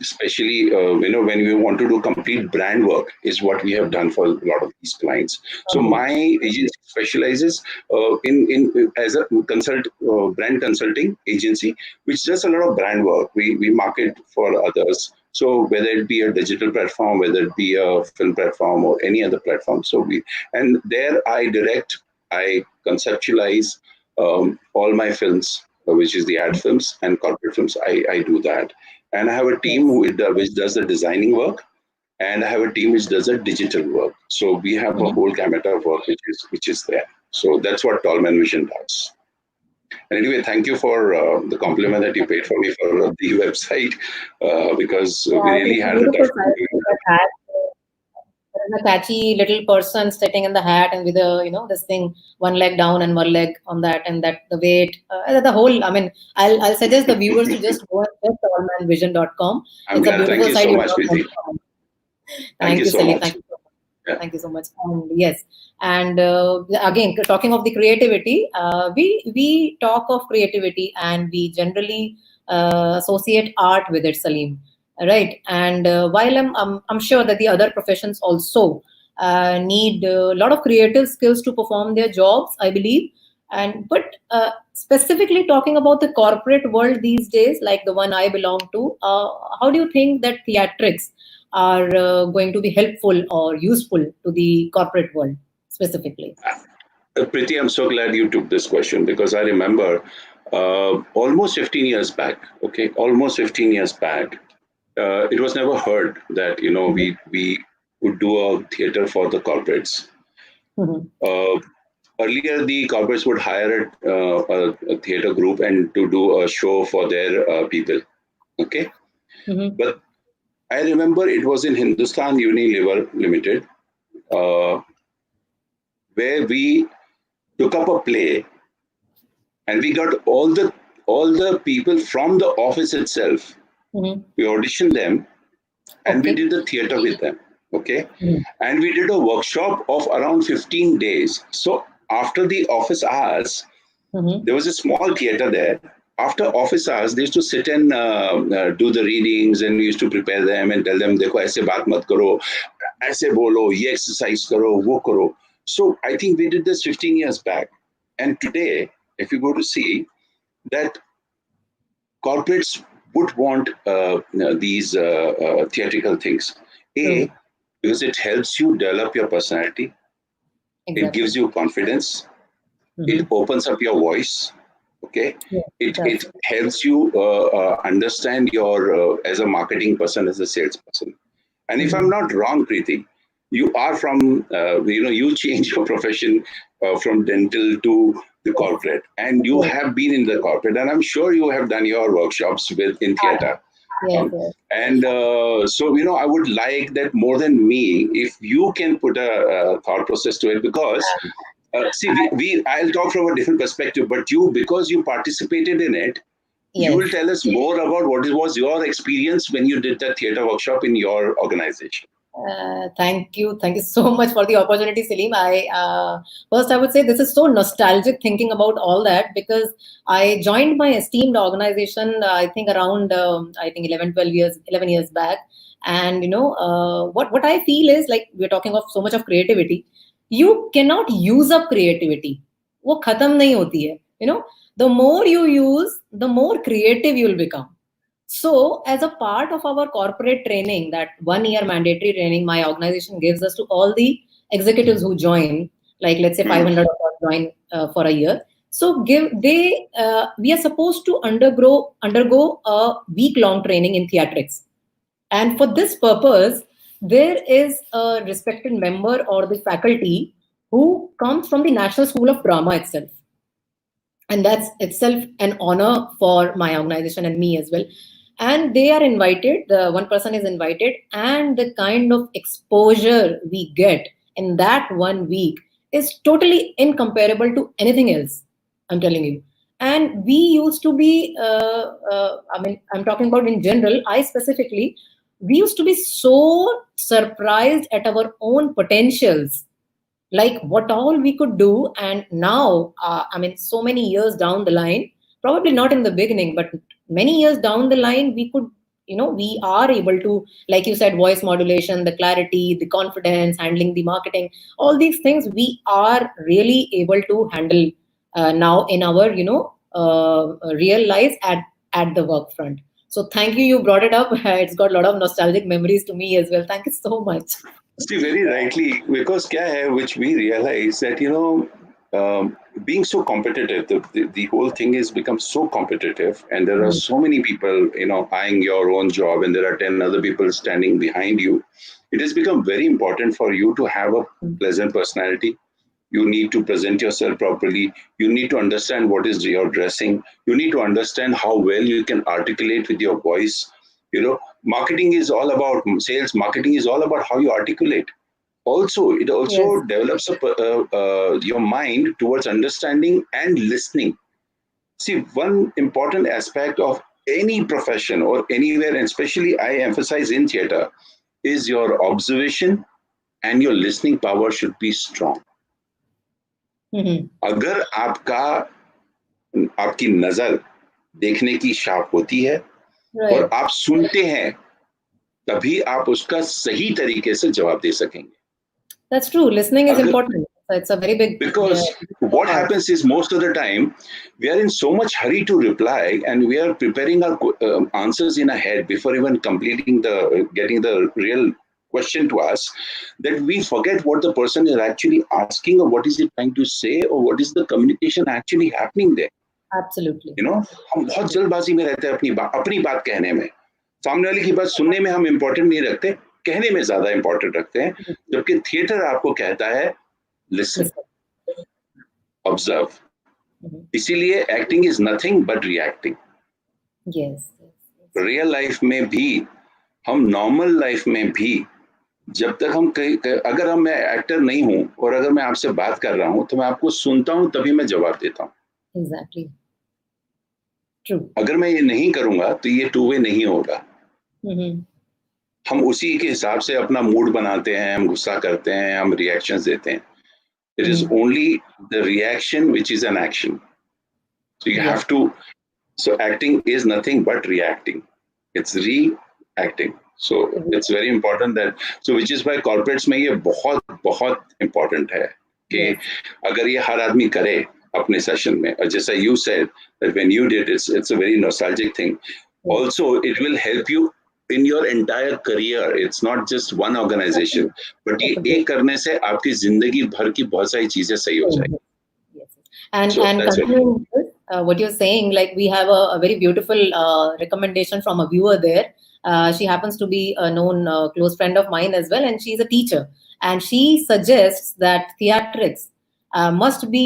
Especially, when we want to do complete brand work, is what we have done for a lot of these clients. So Okay. my agency specializes in as a brand consulting agency, which does a lot of brand work. We market for others. So whether it be a digital platform, whether it be a film platform or any other platform, and there I direct, I conceptualize all my films, which is the ad films and corporate films. I do that, and I have a team Yes. which does the designing work, and I have a team which does the digital work. So we have a Mhm. whole gamut of work which is there. So that's what Tallman Vision does. And anyway, thank you for the compliment that you paid for me for the website, because we Yeah, really it's a had a beautiful tough time sight doing with that hat. There is a catchy little person sitting in the hat and with this thing, one leg down and one leg on that, and that the weight, the whole. I mean, I'll suggest the viewers to just go and check allmanvision.com. I'm It's a glad. Thank beautiful you site. so You much, don't want Preeti. to come. Thank Thank you you, so Salim. much. Thank you so much. Yeah. Thank you so much. And yes, and again, talking of the creativity, we talk of creativity and we generally associate art with it, Salim. Right? And while I'm sure that the other professions also need a lot of creative skills to perform their jobs, I believe. And but specifically talking about the corporate world these days, like the one I belong to, how do you think that theatrics are going to be helpful or useful to the corporate world specifically? Priti, I'm so glad you took this question because I remember almost 15 years back, okay, almost 15 years back, it was never heard that, Mhm. we would do a theater for the corporates. Mhm. Uh, Earlier, the corporates would hire a theater group and to do a show for their people, okay? Mhm. But I remember it was in Hindustan Unilever Limited, uh, where we took up a play and we got all the people from the office itself. Mhm. We auditioned them and we Okay. did the theater with them. Okay, Mhm. and we did a workshop of around 15 days. So after the office hours, Mhm. there was a small theater there. After office hours, they used to sit and do the readings, and we used to prepare them and tell them, "देखो ऐसे बात मत करो, ऐसे बोलो, ये exercise करो, वो करो." So I think we did this 15 years back, and today if you go to see that corporates would want these theatrical things. A, True. because it helps you develop your personality, it gives Exactly. you confidence, it Mm-hmm. opens up your voice. Okay, Yes, it that's helps you understand your as a marketing person, as a salesperson. And if I'm mm-hmm. not wrong, Preeti, you are from you change your profession from dental to the Yes, corporate, and you yes, have been in the corporate, and I'm sure you have done your workshops with in theater. yes, yes. And so, I would like that more than me, if you can put a thought process to it, because see, I'll talk from a different perspective, but you, because you participated in it, you will Yes. tell us more about what was your experience when you did that theater workshop in your organization. Thank you. Thank you so much for the opportunity, Salim. I first I would say this is so nostalgic thinking about all that because I joined my esteemed organization. I think around I think 11 years back. And what I feel is like we're talking of so much of creativity. You cannot use up creativity. वो खत्म नहीं होती है. The more you use, the more creative you will become. So, as a part of our corporate training, that 1 year mandatory training my organization gives us to all the executives who join, like let's say Hmm. 500 of us join for a year. So, we are supposed to undergo a week long training in theatrics, and for this purpose, there is a respected member or the faculty who comes from the National School of Drama itself, and that's itself an honor for my organization and me as well. And they are invited, the one person is invited, and the kind of exposure we get in that 1 week is totally incomparable to anything else, I'm telling you. And we used to be I mean, I'm talking about in general, I specifically, we used to be so surprised at our own potentials, like what all we could do. And now I mean, so many years down the line, probably not in the beginning, but many years down the line, we could, we are able to, like you said, voice modulation, the clarity, the confidence, handling the marketing, all these things we are really able to handle now in our real lives at the work front. So thank you, you brought it up. It's got a lot of nostalgic memories to me as well. Thank you so much. See, very rightly, because kya hai, which we realize that, being so competitive, the whole thing is become so competitive, and there are Mm, so many people, eyeing your own job, and there are 10 other people standing behind you. It has become very important for you to have a mm. pleasant personality. You need to present yourself properly. You need to understand what is your dressing. You need to understand how well you can articulate with your voice. Marketing is all about sales. Marketing is all about how you articulate. Also, it Yes, also develops your mind towards understanding and listening. See, one important aspect of any profession or anywhere, and especially I emphasize in theater, is your observation and your listening power should be strong. hmm, अगर आपकी नजर देखने की sharp होती है और right. आप सुनते हैं, तभी आप उसका सही तरीके से जवाब दे सकेंगे. That's true. Listening is अगर important. It's a very big Because what part. happens is, most of the time we are in so much hurry to reply, and we are preparing our answers in our head before even completing the getting the real question to us, that we forget what the person is actually asking, or what is he trying to say, or what is the communication actually happening there. Absolutely. हम बहुत जल्दबाजी में रहते हैं अपनी बात कहने में. सामने वाले की बात सुनने में हम इम्पोर्टेंट नहीं रखते, कहने में ज्यादा इम्पोर्टेंट रखते हैं. जबकि थिएटर आपको कहता है लिसन, Listen. ऑब्जर्व. Mhm. इसीलिए acting is nothing but reacting. Yes. Yes. Yes. Real life में भी, हम नॉर्मल लाइफ में भी, जब तक हम अगर मैं एक्टर नहीं हूं और अगर मैं आपसे बात कर रहा हूं, तो मैं आपको सुनता हूं, तभी मैं जवाब देता हूं. Exactly. True. अगर मैं ये नहीं करूंगा तो ये टू वे नहीं होगा. Hmm. हम उसी के हिसाब से अपना मूड बनाते हैं, हम गुस्सा करते हैं, हम रिएक्शंस देते हैं. It is Hmm. only the reaction which is an action. So you Yes. have to. So acting is nothing but reacting. It's reacting. So it's very important that. So which is why corporates में ये बहुत बहुत important है कि Yes. अगर ये हर आदमी करे, अपने सेशन में. जैसा you said that when you did, it's a very nostalgic thing. Yes. Also, it will help you in your entire career. It's not just one organization, but ये That's a great एक करने से आपकी जिंदगी भर की बहुत सारी चीजें सही हो thing. जाएगी. Yes. And So that's it. continuing this, what you're saying, like we have a very beautiful recommendation from a viewer there. She happens to be a known close friend of mine as well, and she's a teacher. And she suggests that theatrics must be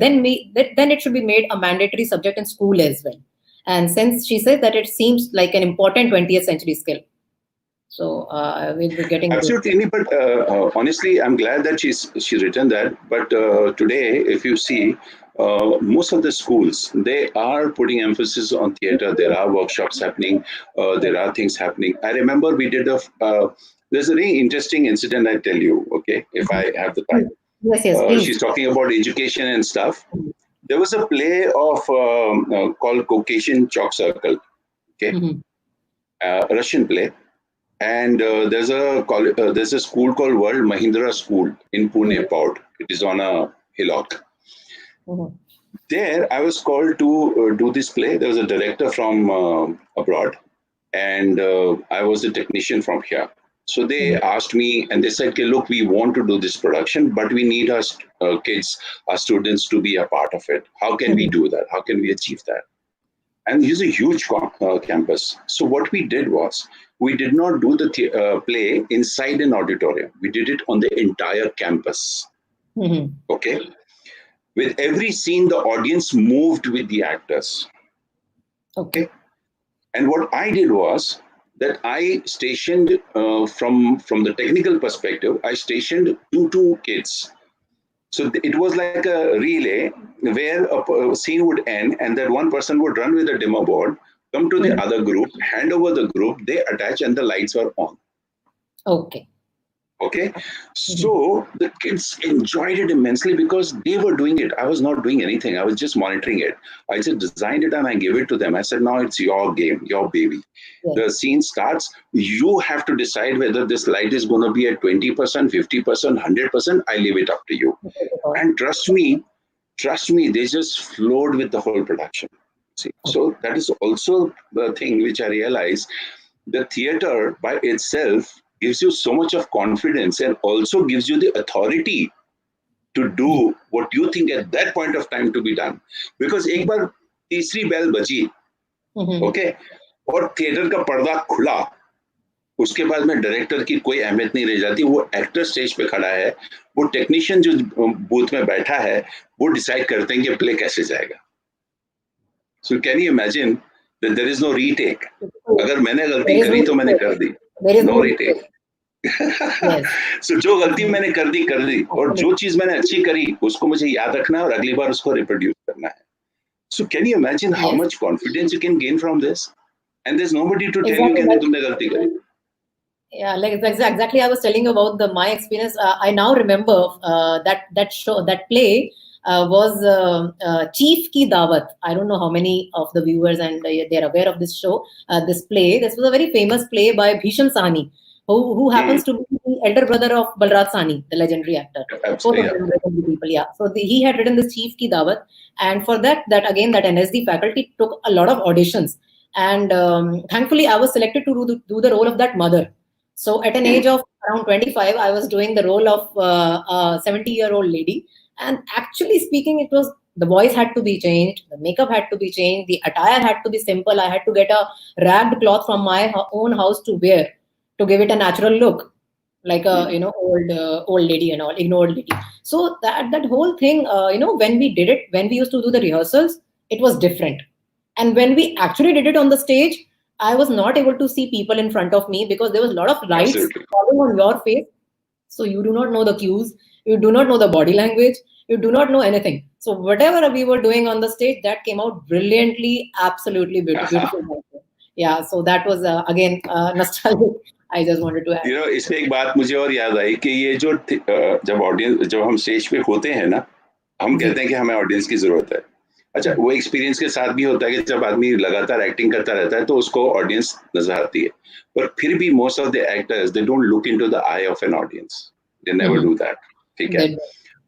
then it should be made a mandatory subject in school as well. And since she says that it seems like an important 20th century skill, so we'll be getting into it. Absolutely, but honestly, I'm glad that she's written that. But today, if you see, most of the schools they are putting emphasis on theater. There are workshops happening. There are things happening. I remember we did a. There's a very interesting incident. I tell you, okay, if I have the time. Yes, yes, please. She's talking about education and stuff. There was a play of called Caucasian Chalk Circle. Okay, Mhm. Russian play, and there's a school called World Mahindra School in Pune, Mhm. Port. It is on a hillock. Mhm. There, I was called to do this play. There was a director from abroad, and I was a technician from here. So they Mhm. asked me, and they said, "Okay, look, we want to do this production, but we need our kids, our students, to be a part of it. How can we Mhm. do that? How can we achieve that?" And here's a huge campus. So what we did was we did not do the play inside an auditorium. We did it on the entire campus. Mhm. Okay, with every scene, the audience moved with the actors. Okay. Okay, and what I did was that I stationed from the technical perspective, I stationed two kids. So it was like a relay where a scene would end, and that one person would run with a dimmer board, come to the Mhm. other group, hand over the group, they attach, and the lights were on. Okay. Okay, Mhm. so the kids enjoyed it immensely because they were doing it. I was not doing anything, I was just monitoring it. I just designed it and I gave it to them. I said, now it's your game, your baby. Yes. The scene starts, you have to decide whether this light is going to be at 20%, 50%, 100%. I leave it up to you. Okay, because- And trust me, they just flowed with the whole production. See, so that is also the thing which I realized. The theater by itself gives you so much of confidence and also gives you the authority to Yes. do what you think at that point of time to be done. Because एक बार तीसरी bell बजी, Mhm. Okay, और theatre का पर्दा खुला, उसके बाद में डायरेक्टर की कोई अहमियत नहीं रह जाती. वो एक्टर स्टेज पे खड़ा है, वो टेक्नीशियन जो बूथ में बैठा है, वो डिसाइड करते हैं कि प्ले कैसे जाएगा. So can you imagine that there is no retake. So, अगर मैंने गलती there is करी no तो मैंने mistake. कर दी. There is no no retake. mistake. Yes. So जो गलती Mhm. मैंने कर दी, और जो Absolutely. चीज मैंने अच्छी करी उसको मुझे याद रखना है और अगली बार उसको रिप्रोड्यूस करना है. So can you imagine how Yes. Much confidence you can gain from this, and there is nobody to tell you Exactly. कि नहीं तुमने गलती करी. Yeah, like exactly. I was telling you about the my experience. I now remember that show, that play was Chief Ki Dawat. I don't know how many of the viewers and they're aware of this show, this play. This was a very famous play by Bhisham Sahni, who Hmm. happens to be the elder brother of Balraj Sahni, the legendary actor. Both of Yeah. them legendary people. Yeah. So he had written this Chief Ki Dawat, and for that again that NSD faculty took a lot of auditions, and thankfully I was selected to do the role of that mother. So at an Hmm. age of around 25, I was doing the role of a 70-year-old lady. And actually speaking, it was the voice had to be changed, the makeup had to be changed, the attire had to be simple. I had to get a ragged cloth from my own house to wear to give it a natural look, like a Hmm. old lady and all, ignored lady. So that whole thing, when we did it, when we used to do the rehearsals, it was different. And when we actually did it on the stage, I was not able to see people in front of me because there was a lot of lights Absolutely. falling on your face. So you do not know the cues, you do not know the body language, you do not know anything. So whatever we were doing on the stage, that came out brilliantly, absolutely beautiful. Yeah, so that was again nostalgic. I just wanted to add. इसमें एक बात मुझे और याद आई कि ये जो जब हम स्टेज पे होते हैं ना, हम जी. कहते हैं कि हमें ऑडियंस की जरूरत है. अच्छा, वो एक्सपीरियंस के साथ भी होता है कि जब आदमी लगातार एक्टिंग करता रहता है तो उसको ऑडियंस नजर आती है, पर फिर भी most of the actors they don't look into the I of an audience. They never Mhm. Do that. ठीक है. That-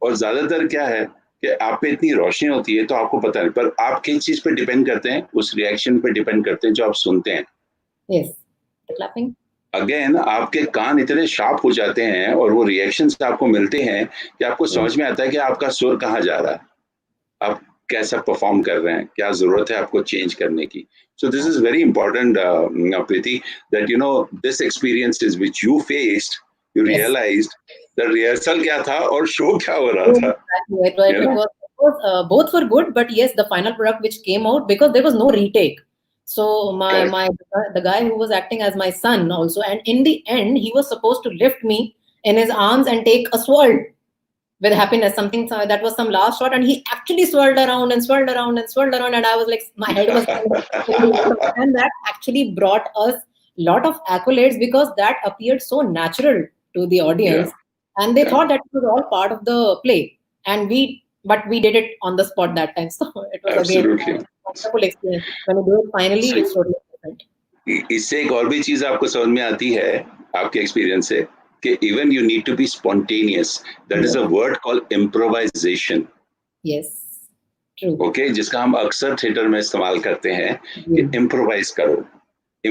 और ज्यादातर क्या है कि आप पे इतनी रोशनी होती है तो आपको पता नहीं, पर आप किस चीज पे डिपेंड करते हैं? उस रिएक्शन पे डिपेंड करते हैं जो आप सुनते हैं। Yes. The clapping. अगेन आपके कान इतने शार्प हो जाते हैं और वो रिएक्शंस आपको मिलते हैं कि आपको Yes. समझ में आता है कि आपका सुर कहाँ जा रहा है, आप कैसा परफॉर्म कर रहे हैं, क्या जरूरत है आपको चेंज करने की. So this is very important, Preeti, that you know this experiences which you faced, you Yes. Realised the rehearsal क्या था और शो क्या हो रहा था, Exactly. है ना. Both were good, but yes, the final product which came out, because there was no retake. So correct. the guy who was acting as my son also, and in the end, he was supposed to lift me in his arms and take a swirl with happiness. Something that was some last shot, and he actually swirled around and swirled around and swirled around, and I was like, my head was spinning a lot, and that actually brought us a lot of accolades because that appeared so natural to the Yeah, audience, and they yeah, thought that it was all part of the play, and but we did it on the spot that time. So it was again absolutely. a wonderful experience. When you do it finally, So, it's totally different. इससे एक और भी चीज आपको समझ में आती है आपके एक्सपीरियंस से कि even you need to be spontaneous. That is Yes, a word called improvisation. yes, true. Okay, जिसका हम अक्सर थिएटर में इस्तेमाल करते हैं कि Mm. इम्प्रोवाइज करो,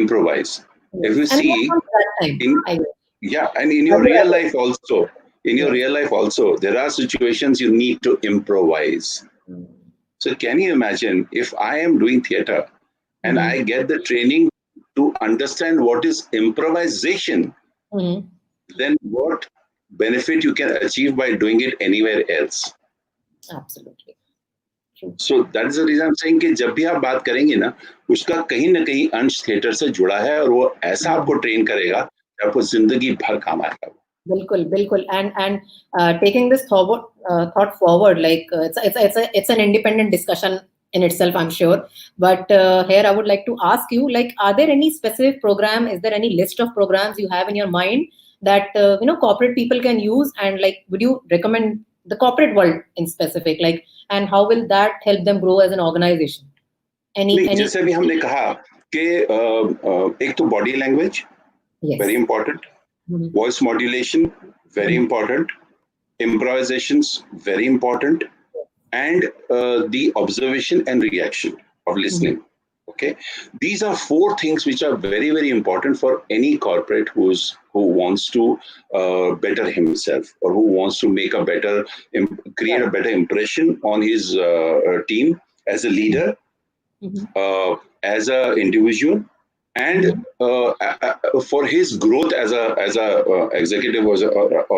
improvise. If Yes, you and see not from that time, in, I guess. yeah, and in your real Earlier, life also, in your yes. real life also there are situations you need to improvise. So can you imagine if I am doing theater and Mm-hmm. I get the training to understand what is improvisation, Mm-hmm. then what benefit you can achieve by doing it anywhere else. Absolutely. True. So that is the reason I'm saying कि जब भी आप बात करेंगे ना, उसका कहीं ना कहीं अंश थिएटर से जुड़ा है और वो ऐसा Mm. आपको ट्रेन करेगा कि आपको जिंदगी भर काम आएगा. Bilkul, bilkul. And taking this thought forward, like it's an independent discussion in itself, I'm sure. But here, I would like to ask you, like, are there any specific program? Is there any list of programs you have in your mind that corporate people can use? And like, would you recommend the corporate world in specific? Like, and how will that help them grow as an organization? नहीं, Any? जैसे अभी हमने कहा कि एक तो body language very Yes. Important, Mhm. Voice modulation very Mhm. important, improvisations very important, and the observation and reaction of Mhm. listening. Okay, these are four things which are very very important for any corporate who wants to better himself or who wants to make a better create Right. a better impression on his team as a leader, Mhm. as a individual, and Mhm. for his growth as a executive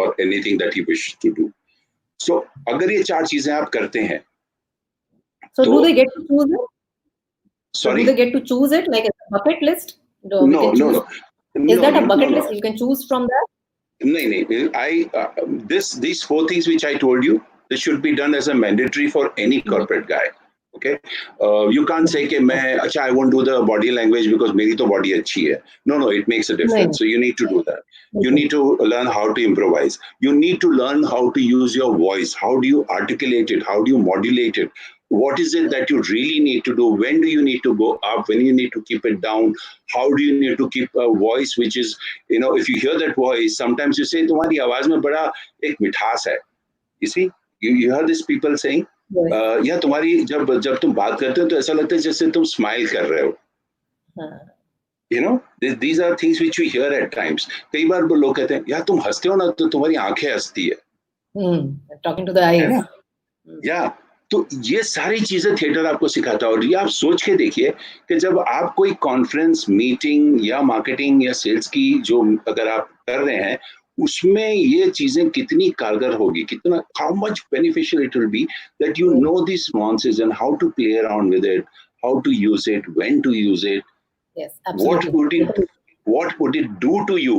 or anything that he wishes to do. So अगर ये चार चीजें आप करते हैं So तो do they get to choose it? So do they sorry. get to choose it like a bucket list? We No, can no, choose. no, Is no, that a no, no, bucket no. list? You can choose from that. नहीं नहीं, I these four things which I told you, this should be done as a mandatory for any Mhm. corporate guy. Okay, you can't say Okay. कि मैं अच्छा I won't do the body language because मेरी तो body अच्छी है. No, no, it makes a नहीं difference. नहीं So you need to do that. You बिल्कुल. need to learn how to improvise. You need to learn how to use your voice. How do you articulate it? How do you modulate it? What is it that you really need to do? When do you need to go up? When you need to keep it down? How do you need to keep a voice which is, if you hear that voice, sometimes you say तुम्हारी आवाज में बड़ा एक मिठास है. You see, you hear these people saying, Yes. या तुम्हारी जब जब तुम बात करते हो तो ऐसा लगता है जैसे तुम स्माइल कर रहे हो. हाँ. These are things which we hear at times. कई बार वो लोग कहते हैं यार तुम हंसते हो ना तो तुम्हारी आंखें हंसती Talking to the है ना. eyes. Hmm. या तो ये सारी चीजें थिएटर आपको सिखाता है. और ये आप सोच के देखिए कि जब आप कोई कॉन्फ्रेंस मीटिंग या मार्केटिंग या सेल्स की जो अगर आप कर रहे हैं उसमें ये चीजें कितनी कारगर होगी, कितना how much beneficial it will be that you Yes. Know this nuances and how to play around with it, how to use it, when to use it, Yes. what Absolutely. would it what would it do to you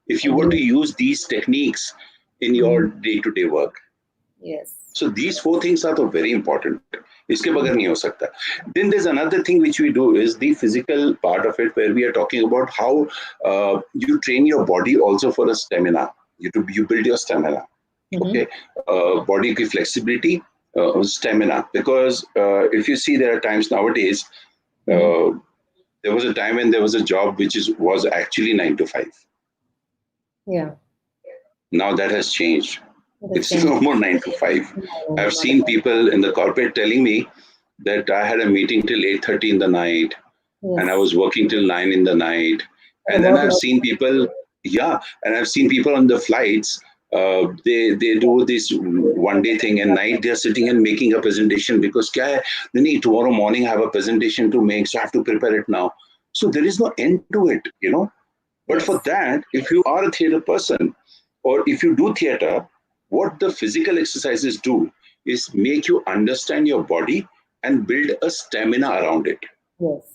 if you were to Agree. use these techniques in your Mhm. day-to-day work. Yes. So these four things are very important. इसके बगैर नहीं हो सकता. Then there's another thing which we do is the physical part of it, where we are talking about how you train your body also for a stamina. You build your stamina. Mhm. Okay, body की flexibility, stamina. Because if you see, there are times nowadays. Mhm. Uh, there was a time when there was a job which was actually 9 to 5. Yeah. Now that has changed. It is It's changed. no more 9 to 5. No, I've not at seen all. people in the corporate telling me that I had a meeting till 8:30 in the night, and I Yes. was working till 9 in the night. The And then I've workload. seen people, yeah, and I've seen people on the flights. They do this 1 day thing, and night they're sitting and making a presentation because kya hai, nahi, tomorrow morning I have a presentation to make, so I have to prepare it now. So there is no end to it, you know. But for Yes. that, if you are a theater person, or if you do theater, what the physical exercises do is make you understand your body and build a stamina around it, Yes.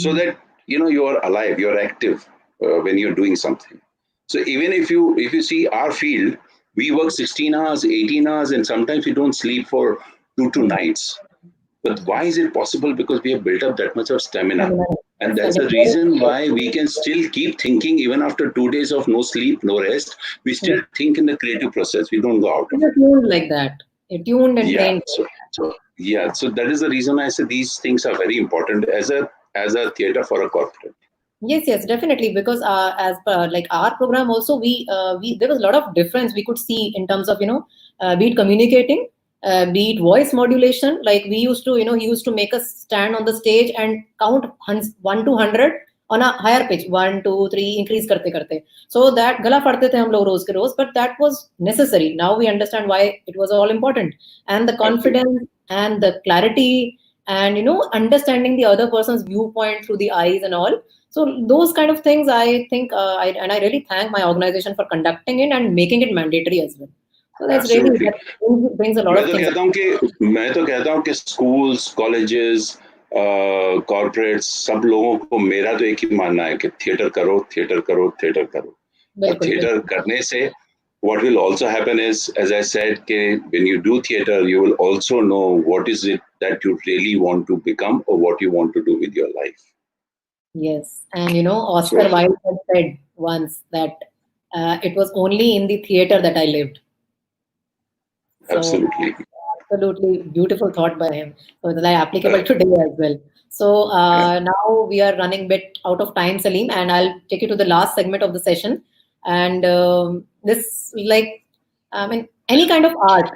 so Mhm. that you are alive, you're active when you're doing something. So even if you see our field, we work 16 hours, 18 hours, and sometimes we don't sleep for 2 2 nights. But why is it possible? Because we have built up that much of stamina. And Yes. that's And the reason why we can still keep thinking even after 2 days of no sleep, no rest. We still yes. think in the creative process. We don't go out of You're it. tuned like that. You're tuned and Yeah. trained. So that is the reason I say these things are very important as a theater for a corporate. Yes, yes, definitely. Because as per like our program also, we there was a lot of difference we could see in terms of be it communicating, be it voice modulation. Like we used to he used to make us stand on the stage and count 1 to 100 on a higher pitch, 1 2 3 increase karte karte. So that gala fadte the hum log roz ke roz, but that was necessary. Now we understand why it was all important, and the Absolutely. confidence and the clarity and understanding the other person's viewpoint through the eyes and all. So those kind of things, I think, I really thank my organization for conducting it and making it mandatory as well. So that's really Absolutely. that brings a lot मैं of तो things. कहता हूँ कि मैं तो कहता हूँ कि स्कूल्स, कॉलेजेस, कॉर्पोरेट्स, सब लोगों को मेरा तो एक ही मानना है कि थिएटर करो, थिएटर करो, थिएटर करो. और बिल्कुल थिएटर बिल्कुल. करने से what will also happen is, as I said, कि when you do theater, you will also know what is it that you really want to become or what you want to do with your life. Yes, and So, Oscar Wilde had said once that it was only in the theater that I lived. So absolutely. absolutely beautiful thought by him. So it's like Uh, applicable today as well. So yeah, now we are running bit out of time, Salim, and I'll take you to the last segment of the session. And this, like, I mean, any kind of art,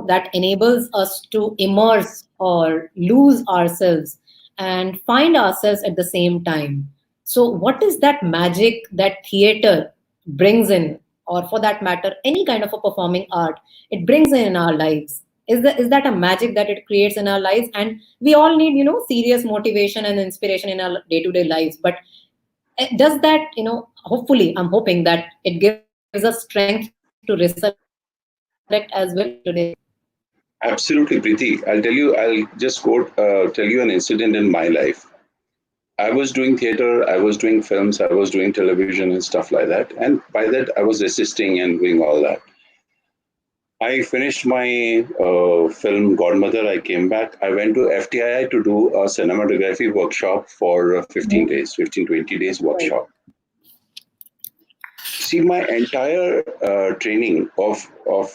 that enables us to immerse or lose ourselves and find ourselves at the same time. So, what is that magic that theater brings in, or for that matter, any kind of a performing art it brings in our lives? Is that a magic that it creates in our lives? And we all need serious motivation and inspiration in our day-to-day lives, but does that hopefully I'm hoping that it gives us strength to resurrect as well in today's absolutely, Preeti. I'll just tell you an incident in my life. I was doing theater, I was doing films, I was doing television and stuff like that. And by that, I was assisting and doing all that. I finished my film Godmother. I came back. I went to FTII to do a cinematography workshop for 15 Mhm. days, 15, 20 days Right. workshop. See, my entire training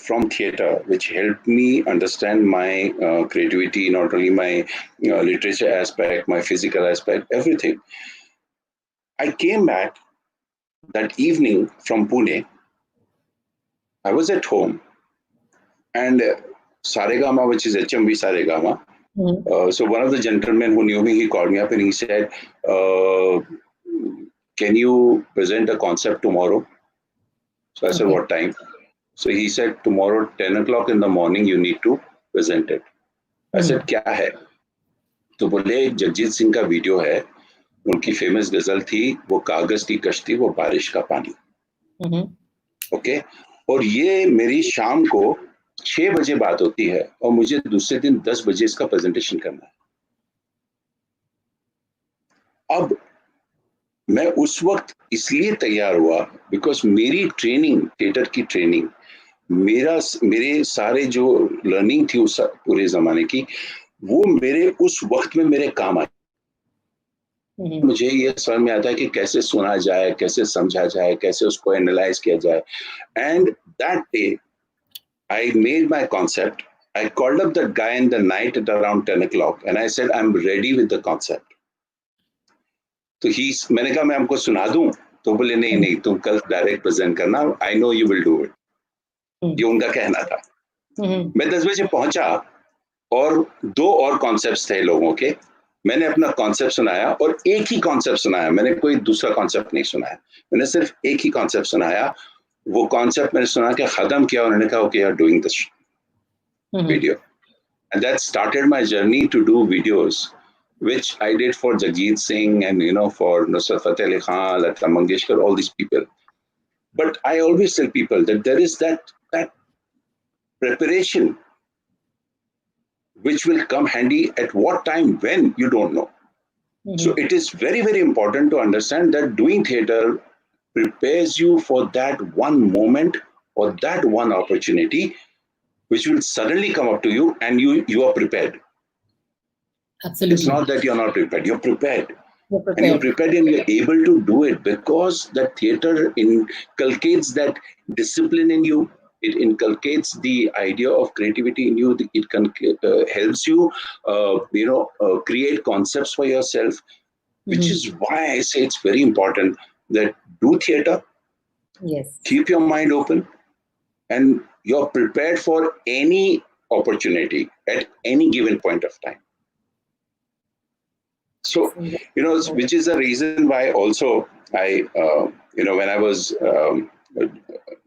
from theater, which helped me understand my creativity, not only my literature aspect, my physical aspect, everything. I came back that evening from Pune. I was at home, and Saregama, which is HMV Saregama. Mhm. So one of the gentlemen who knew me, he called me up and he said, uh, "Can you present a concept tomorrow?" So I said, Okay. "What time?" So he said, "Tomorrow, 10 o'clock in the morning, you need to present it." I said, Mhm. "क्या है?" तो बोले, "एक जगजीत सिंह का video है, उनकी famous गजल थी, वो कागज की कश्ती, वो बारिश का पानी." Mhm. ओके, और ये मेरी शाम को 6 बजे बात होती है और मुझे दूसरे दिन 10 बजे इसका प्रेजेंटेशन करना है. अब मैं उस वक्त इसलिए तैयार हुआ बिकॉज मेरी ट्रेनिंग, थिएटर की ट्रेनिंग, मेरे सारे जो लर्निंग थी उस पूरे जमाने की, वो मेरे उस वक्त में मेरे काम आई. Mhm. मुझे ये समझ में आता है कि कैसे सुना जाए, कैसे समझा जाए, कैसे उसको एनालाइज किया जाए. And that day I made my concept. I called up that guy in the night at around 10 o'clock and I said, I'm ready with the concept. तो मैंने कहा मैं आपको सुना दूं. तो बोले नहीं नहीं, तुम कल डायरेक्ट प्रेजेंट करना, I know you will do it. ये उनका कहना था। मैं 10 बजे पहुंचा और 2 और कॉन्सेप्ट्स थे लोगों के। मैंने अपना कॉन्सेप्ट सुनाया और एक ही कॉन्सेप्ट सुनाया, मैंने कोई दूसरा कॉन्सेप्ट नहीं सुनाया, मैंने सिर्फ एक ही कॉन्सेप्ट सुनाया। वो कॉन्सेप्ट मैंने सुना के खत्म किया, उन्होंने कहा okay, you are doing this video, and that started my journey to do videos which I did for Jagjit Singh and for Nusrat Fateh Ali Khan, Lata Mangeshkar, all these people. But I always tell people that there is that preparation which will come handy at what time, when you don't know. So it is very, very important to understand that doing theater prepares you for that one moment or that one opportunity which will suddenly come up to you, and you are prepared. It's Absolutely. not that you're not prepared, you're prepared. You're And you're prepared. prepared and you're able to do it because that theater inculcates that discipline in you. It inculcates the idea of creativity in you. It helps you, create concepts for yourself, which is why I say it's very important that do theater, Yes. keep your mind open, and you're prepared for any opportunity at any given point of time. So, which is the reason why also I, when I was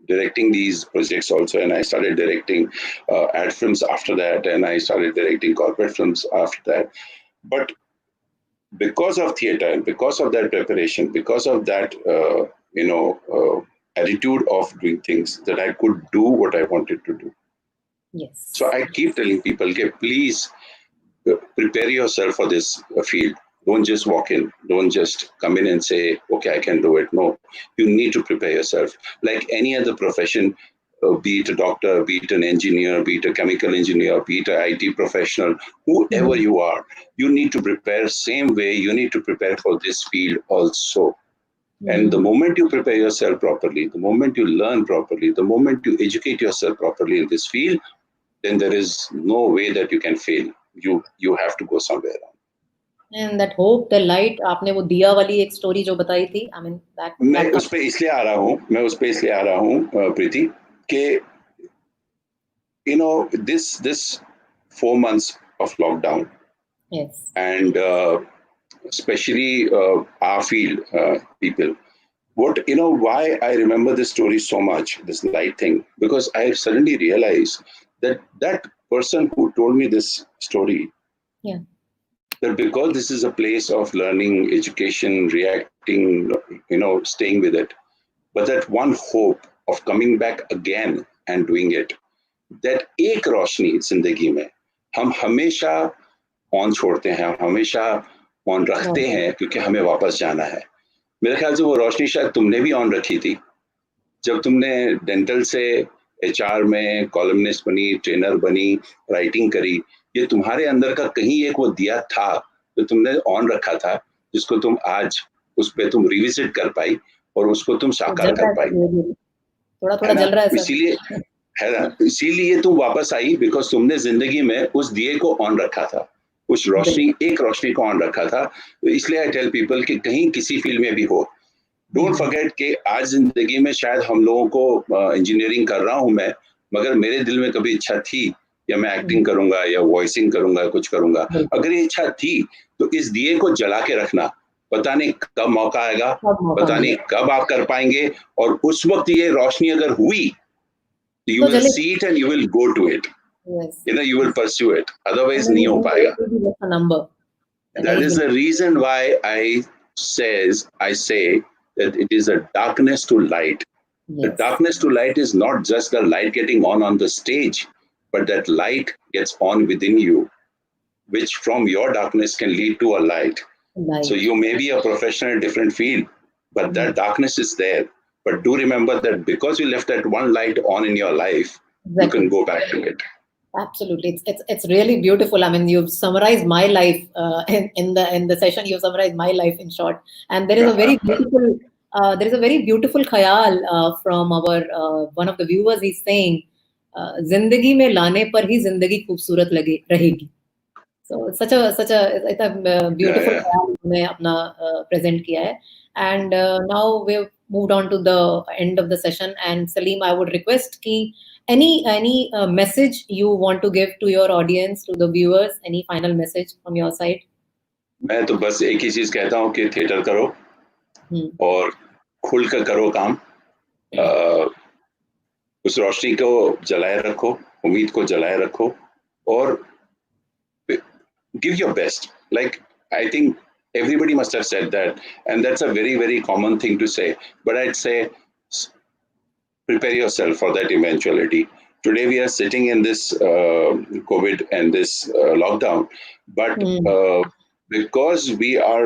directing these projects also, and I started directing ad films after that, and I started directing corporate films after that. But because of theater, because of that preparation, because of that, attitude of doing things, that I could do what I wanted to do. Yes. So I keep telling people, okay, please prepare yourself for this field. Don't just walk in. Don't just come in and say, okay, I can do it. No, you need to prepare yourself. Like any other profession, be it a doctor, be it an engineer, be it a chemical engineer, be it an IT professional, whoever you are, you need to prepare same way. You need to prepare for this field also. And the moment you prepare yourself properly, the moment you learn properly, the moment you educate yourself properly in this field, then there is no way that you can fail. You have to go somewhere. And that hope, the light, आपने वो दिया वाली एक story जो बताई थी, I mean मैं that उस पे इसलिए आ रहा हूँ प्रीति कि this 4 months of lockdown, yes. and especially our field people, why I remember this story so much, this light thing, because I suddenly realized that person who told me this story, Yeah. that because this is a place of learning, education, reacting, staying with it, but that one hope of coming back again and doing it, that एक रोशनी जिंदगी में हम हमेशा on छोड़ते हैं, हम हमेशा on रखते हैं, क्योंकि हमें वापस जाना है. मेरे ख्याल से वो रोशनी शायद तुमने भी ऑन रखी थी जब तुमने डेंटल से एचआर में कॉलमनिस्ट बनी, ट्रेनर बनी, राइटिंग करी. ये तुम्हारे अंदर का कहीं एक वो दिया था जो तुमने ऑन रखा था, जिसको तुम आज उस पर तुम रिविजिट कर पाई और उसको तुम साकार कर पाई. थोड़ा थोड़ा जल रहा है सर. इसीलिए है ना, इसीलिए तुम वापस आई, बिकॉज तुमने जिंदगी में उस दिए को ऑन रखा था, उस रोशनी, एक रोशनी को ऑन रखा था. इसलिए आई टेल पीपल कि कहीं किसी फील्ड में भी हो, डोंट फॉरगेट कि आज जिंदगी में शायद हम लोगों को इंजीनियरिंग कर रहा हूं मैं, मगर मेरे दिल में कभी इच्छा थी या मैं एक्टिंग करूंगा या वॉइसिंग करूंगा, कुछ करूंगा. अगर ये इच्छा थी तो इस दिए को जला के रखना. पता नहीं कब मौका आएगा, पता नहीं कब आप कर पाएंगे, और उस वक्त ये रोशनी अगर हुई, you will see it and you will go to it. Yes. You will pursue it. Otherwise, नहीं हो पाएगा. That is the reason why I say that it is a darkness to light. Yes. The darkness to light is not just the light getting on the stage, but that light gets on within you, which from your darkness can lead to a light. So you may be a professional in a different field, but that darkness is there. But do remember that because you left that one light on in your life, you can go back to it. Absolutely, it's really beautiful. I mean, you've summarized my life in the session. You've summarized my life in short, and there is a very beautiful khayal from our one of the viewers. He's saying, "Zindagi mein laane par hi zindagi खूबसूरत लगे रहेगी." So it's such a beautiful khayal उन्होंने अपना present किया है. And now we've moved on to the end of the session. And Salim, I would request कि Any message you want to give to your audience, to the viewers? Any final message from your side? मैं तो बस एक ही चीज कहता हूँ कि theatre करो Hmm. और खुल कर करो काम. उस रोशनी को जलाए रखो, उम्मीद को जलाए रखो और give your best. Like, I think everybody must have said that, and that's a very, very common thing to say. But I'd say prepare yourself for that eventuality. Today we are sitting in this COVID and this lockdown, but Hmm. because we are,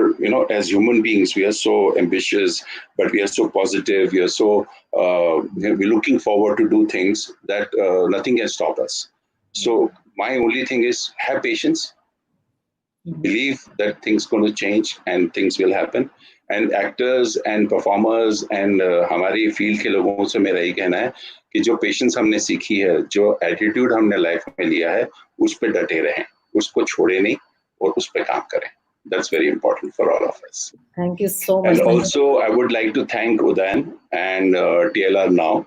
as human beings, we are so ambitious, but we are so positive. We are so we're looking forward to do things that nothing can stop us. So my only thing is have patience, believe that things going to change and things will happen. And actors and performers and हमारी field के लोगों से मेरा यही कहना है कि जो पेशेंस हमने सीखी है, जो एटीट्यूड हमने लाइफ में लिया है, उस पर डटे रहें, उसको छोड़े नहीं और उस पर काम करें. That's very important for all of us. Thank you so much. And also, I would like to thank Udayan and TLR Now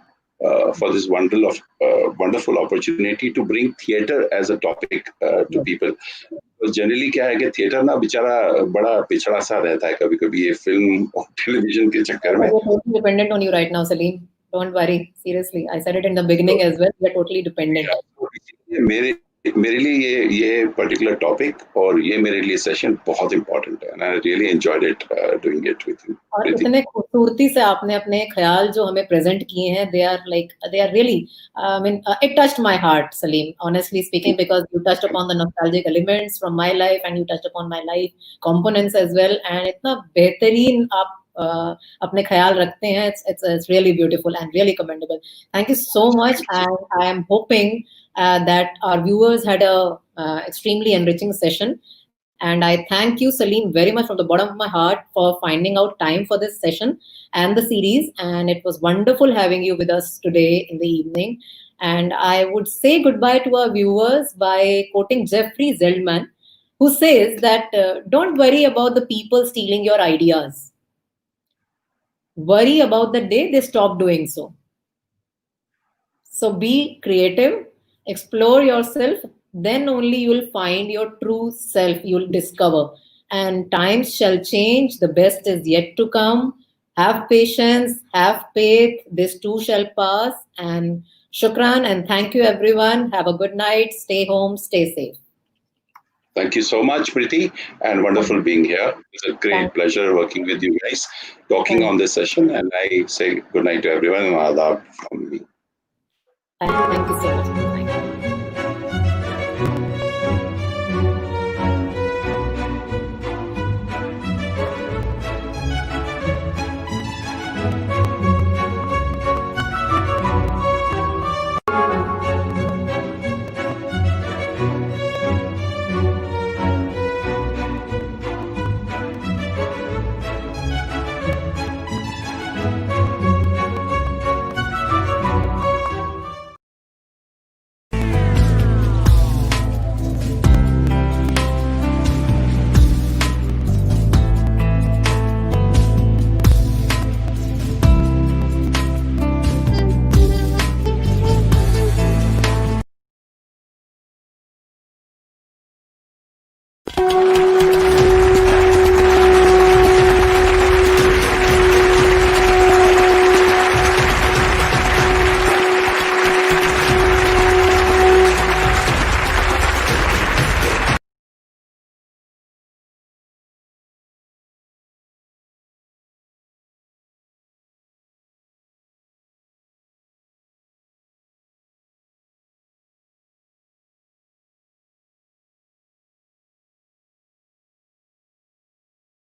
for this wonderful opportunity to bring theater as a topic to people. तो generally क्या है कि theatre ना बेचारा बड़ा पिछड़ा सा रहता है कभी कभी ये फिल्म और टेलीविजन के चक्कर में. We're totally dependent on you right now, Salim. Don't worry. Seriously, I said it in the beginning as well. We're totally dependent. तो इसीलिए मेरे लिए ये पर्टिकुलर टॉपिक और ये मेरे लिए सेशन बहुत इम्पोर्टेंट है. And I really enjoyed it doing it with you. और इतने खूबसूरती से आपने अपने ख्याल जो हमें प्रेजेंट किए हैं, they are really, I mean, it touched my heart, Salim, honestly speaking, because you touched upon the nostalgic elements from my life and you touched upon my life components as well, and इतना बेहतरीन आप अपने ख्याल रखते हैं. It's really beautiful and really commendable. Thank you so much, and I am hoping that our viewers had a extremely enriching session. And I thank you, Salim, very much from the bottom of my heart for finding out time for this session and the series. And it was wonderful having you with us today in the evening. And I would say goodbye to our viewers by quoting Jeffrey Zeldman, who says that don't worry about the people stealing your ideas. Worry about the day they stop doing so. So be creative, explore yourself, then only you'll find your true self, you'll discover. And times shall change, the best is yet to come. Have patience, have faith, this too shall pass. And shukran and thank you, everyone. Have a good night, stay home, stay safe. Thank you so much, Preeti, and wonderful being here. It's a great pleasure working with you guys, talking on this session, and I say good night to everyone and adab from me. Thank you so much.